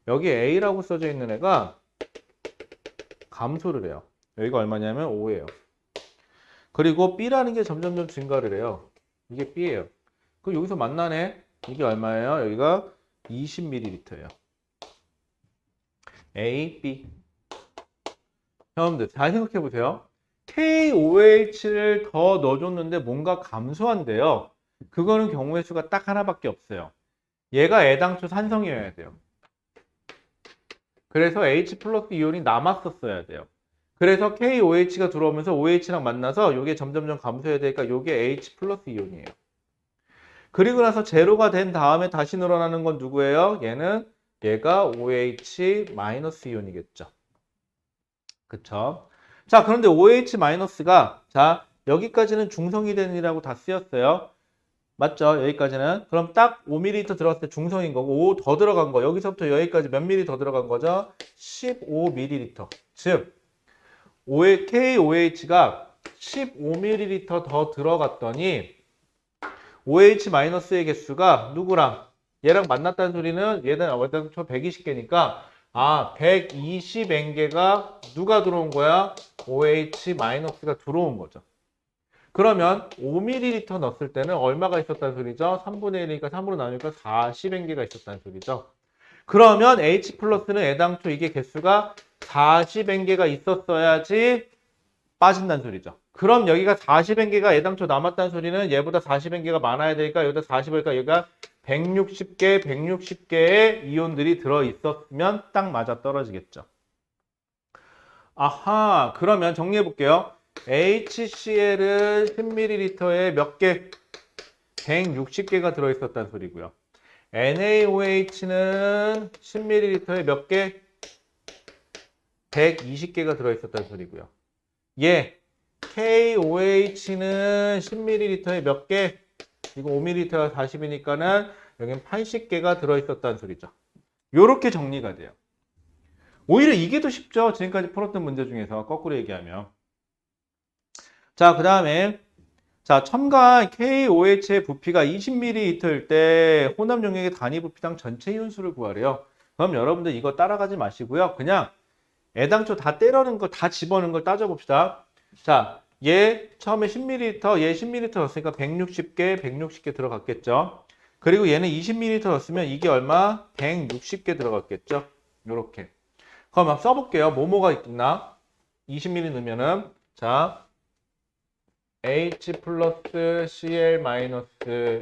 여기 A라고 써져 있는 애가 감소를 해요. 여기가 얼마냐면 5예요. 그리고 B라는 게 점점 증가를 해요. 이게 B예요. 그럼 여기서 만나네. 이게 얼마예요? 여기가 20ml예요. A, B. 여러분들 잘 생각해 보세요. KOH를 더 넣어줬는데 뭔가 감소한대요. 그거는 경우의 수가 딱 하나밖에 없어요. 얘가 애당초 산성이어야 돼요. 그래서 H 플러스 이온이 남았었어야 돼요. 그래서 KOH가 들어오면서 OH랑 만나서 이게 점점 감소해야 되니까 이게 H 플러스 이온이에요. 그리고 나서 제로가 된 다음에 다시 늘어나는 건 누구예요? 얘가 OH 마이너스 이온이겠죠. 그쵸? 자, 그런데 OH 마이너스가 자, 여기까지는 중성이 되느라고 다 쓰였어요. 맞죠? 여기까지는. 그럼 딱 5ml 들어갔을 때 중성인 거고 5 더 들어간 거. 여기서부터 여기까지 몇 ml 더 들어간 거죠? 15ml. 즉 KOH가 15ml 더 들어갔더니 OH-의 개수가 누구랑? 얘랑 만났다는 소리는 얘는 원래부터 120개니까 120N개가 누가 들어온 거야? OH-가 들어온 거죠. 그러면 5ml 넣었을 때는 얼마가 있었다는 소리죠? 3분의 1이니까 3으로 나누니까 40N개가 있었다는 소리죠. 그러면 H 플러스는 애당초 이게 개수가 40N개가 있었어야지 빠진다는 소리죠. 그럼 여기가 40N개가 애당초 남았다는 소리는 얘보다 40N개가 많아야 되니까 여기다 40이니까 여기가 160개의 이온들이 들어있었으면 딱 맞아 떨어지겠죠. 그러면 정리해 볼게요. HCl은 10ml에 몇 개? 160개가 들어있었다는 소리고요. NaOH는 10ml에 몇 개? 120개가 들어있었다는 소리고요. KOH는 10ml에 몇 개? 이거 5ml가 40이니까는 여긴 80개가 들어있었다는 소리죠. 요렇게 정리가 돼요. 오히려 이게 더 쉽죠. 지금까지 풀었던 문제 중에서 거꾸로 얘기하면. 자, 그 다음에 자, 첨가한 KOH의 부피가 20ml일 때 혼합 용액의 단위 부피당 전체 이온수를 구하래요. 그럼 여러분들 이거 따라가지 마시고요. 그냥 애당초 다 때려는 거 다 집어넣은 걸 따져봅시다. 자, 얘 처음에 10ml, 얘 10ml 넣었으니까 160개 들어갔겠죠. 그리고 얘는 20ml 넣었으면 이게 얼마? 160개 들어갔겠죠. 요렇게. 그럼 한번 써볼게요. 뭐가 있나? 20ml 넣으면은 자, H 플러스 Cl 마이너스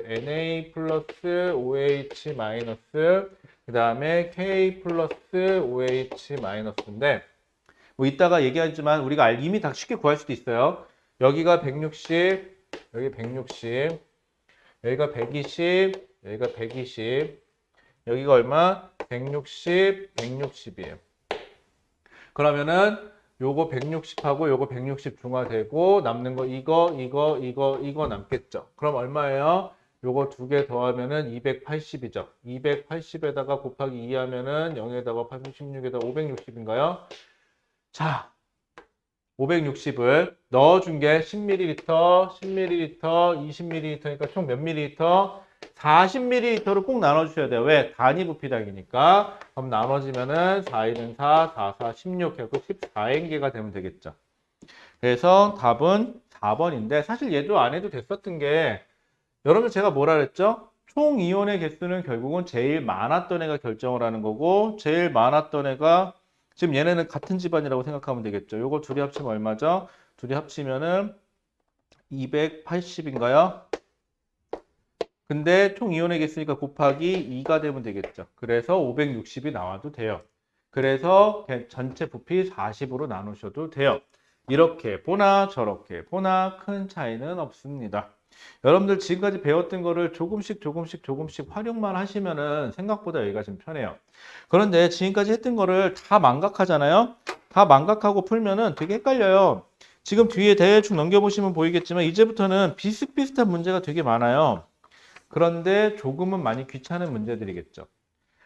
Na 플러스 OH 마이너스 그 다음에 K 플러스 OH 마이너스인데 뭐 이따가 얘기하지만 우리가 이미 다 쉽게 구할 수도 있어요. 여기가 160, 여기 160, 여기가 120, 여기가 120, 여기가 얼마? 160, 160이에요. 그러면은 요거 160하고 요거 160 중화되고 남는 거 이거 남겠죠. 그럼 얼마예요? 요거 두 개 더하면은 280이죠. 280에다가 곱하기 2 하면은 0에다가 86에다가 560인가요? 자, 560을 넣어준 게 10ml, 10ml, 20ml니까 총 몇 ml? 40ml를 꼭 나눠주셔야 돼요. 왜? 단위 부피당이니까. 그럼 나눠지면은 4, 1은 4, 4, 4, 16 해서 14행계가 되면 되겠죠. 그래서 답은 4번인데 사실 얘도 안 해도 됐었던 게 여러분 제가 뭐라 그랬죠? 총 이온의 개수는 결국은 제일 많았던 애가 결정을 하는 거고 제일 많았던 애가 지금 얘네는 같은 집안이라고 생각하면 되겠죠. 요거 둘이 합치면 얼마죠? 둘이 합치면은 280인가요? 근데 총 이온의 개수니까 곱하기 2가 되면 되겠죠. 그래서 560이 나와도 돼요. 그래서 전체 부피 40으로 나누셔도 돼요. 이렇게 보나 저렇게 보나 큰 차이는 없습니다. 여러분들 지금까지 배웠던 거를 조금씩 활용만 하시면은 생각보다 여기가 좀 편해요. 그런데 지금까지 했던 거를 다 망각하잖아요. 다 망각하고 풀면은 되게 헷갈려요. 지금 뒤에 대충 넘겨보시면 보이겠지만 이제부터는 비슷비슷한 문제가 되게 많아요. 그런데 조금은 많이 귀찮은 문제들이겠죠.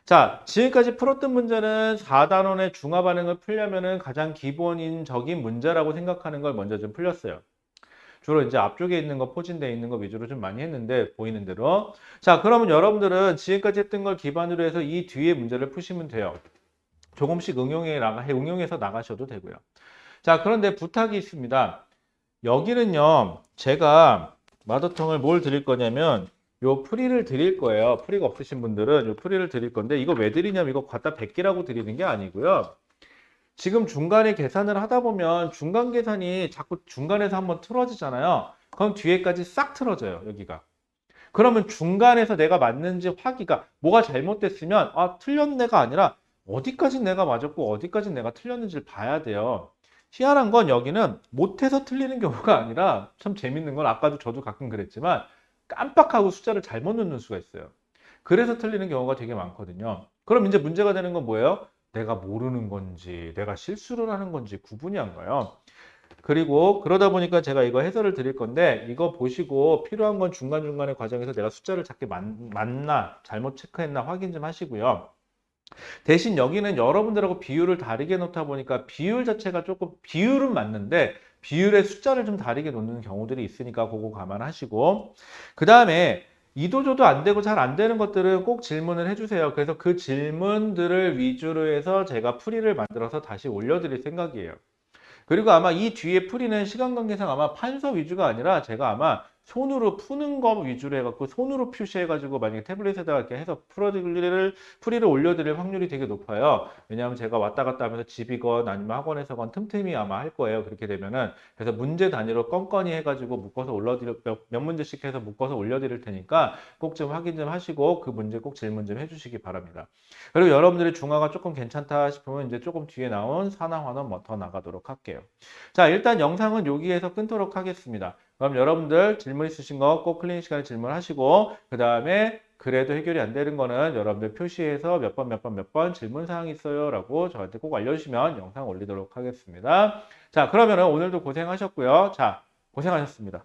자, 지금까지 풀었던 문제는 4단원의 중화 반응을 풀려면은 가장 기본적인 문제라고 생각하는 걸 먼저 좀 풀렸어요. 주로 이제 앞쪽에 있는 거 포진되어 있는 거 위주로 좀 많이 했는데 보이는 대로. 자, 그러면 여러분들은 지금까지 했던 걸 기반으로 해서 이 뒤에 문제를 푸시면 돼요. 조금씩 응용해서 나가셔도 되고요. 자, 그런데 부탁이 있습니다. 여기는요, 제가 마더텅을 뭘 드릴 거냐면 요 프리를 드릴 거예요. 프리가 없으신 분들은 요 프리를 드릴 건데 이거 왜 드리냐면 이거 갖다 100개라고 드리는 게 아니고요. 지금 중간에 계산을 하다 보면 중간 계산이 자꾸 중간에서 한번 틀어지잖아요. 그럼 뒤에까지 싹 틀어져요, 여기가. 그러면 중간에서 내가 맞는지 확인가 뭐가 잘못됐으면 틀렸네가 아니라 어디까지 내가 맞았고 어디까지 내가 틀렸는지를 봐야 돼요. 희한한 건 여기는 못해서 틀리는 경우가 아니라 참 재밌는 건 아까도 저도 가끔 그랬지만 깜빡하고 숫자를 잘못 넣는 수가 있어요. 그래서 틀리는 경우가 되게 많거든요. 그럼 이제 문제가 되는 건 뭐예요? 내가 모르는 건지 내가 실수를 하는 건지 구분이 안 가요. 그리고 그러다 보니까 제가 이거 해설을 드릴 건데 이거 보시고 필요한 건 중간중간의 과정에서 내가 숫자를 작게 맞나 잘못 체크했나 확인 좀 하시고요. 대신 여기는 여러분들하고 비율을 다르게 놓다 보니까 비율 자체가 조금 비율은 맞는데 비율의 숫자를 좀 다르게 놓는 경우들이 있으니까 그거 감안하시고 그 다음에 이도저도 안 되고 잘 안 되는 것들은 꼭 질문을 해주세요. 그래서 그 질문들을 위주로 해서 제가 풀이를 만들어서 다시 올려드릴 생각이에요. 그리고 아마 이 뒤에 풀이는 시간 관계상 아마 판서 위주가 아니라 제가 아마 손으로 푸는 거 위주로 해갖고 손으로 표시해가지고 만약에 태블릿에다가 이렇게 해서 풀이를 올려드릴 확률이 되게 높아요. 왜냐하면 제가 왔다 갔다 하면서 집이건 아니면 학원에서건 틈틈이 아마 할 거예요. 그렇게 되면은 그래서 문제 단위로 건건히 해가지고 묶어서 몇 문제씩 해서 묶어서 올려드릴 테니까 꼭 좀 확인 좀 하시고 그 문제 꼭 질문 좀 해주시기 바랍니다. 그리고 여러분들이 중화가 조금 괜찮다 싶으면 이제 조금 뒤에 나온 산화환원 더 나가도록 할게요. 자, 일단 영상은 여기에서 끊도록 하겠습니다. 그럼 여러분들 질문 있으신 거 꼭 클리닉 시간에 질문하시고 그 다음에 그래도 해결이 안 되는 거는 여러분들 표시해서 몇 번 질문 사항 있어요 라고 저한테 꼭 알려주시면 영상 올리도록 하겠습니다. 자, 그러면은 오늘도 고생하셨고요. 자, 고생하셨습니다.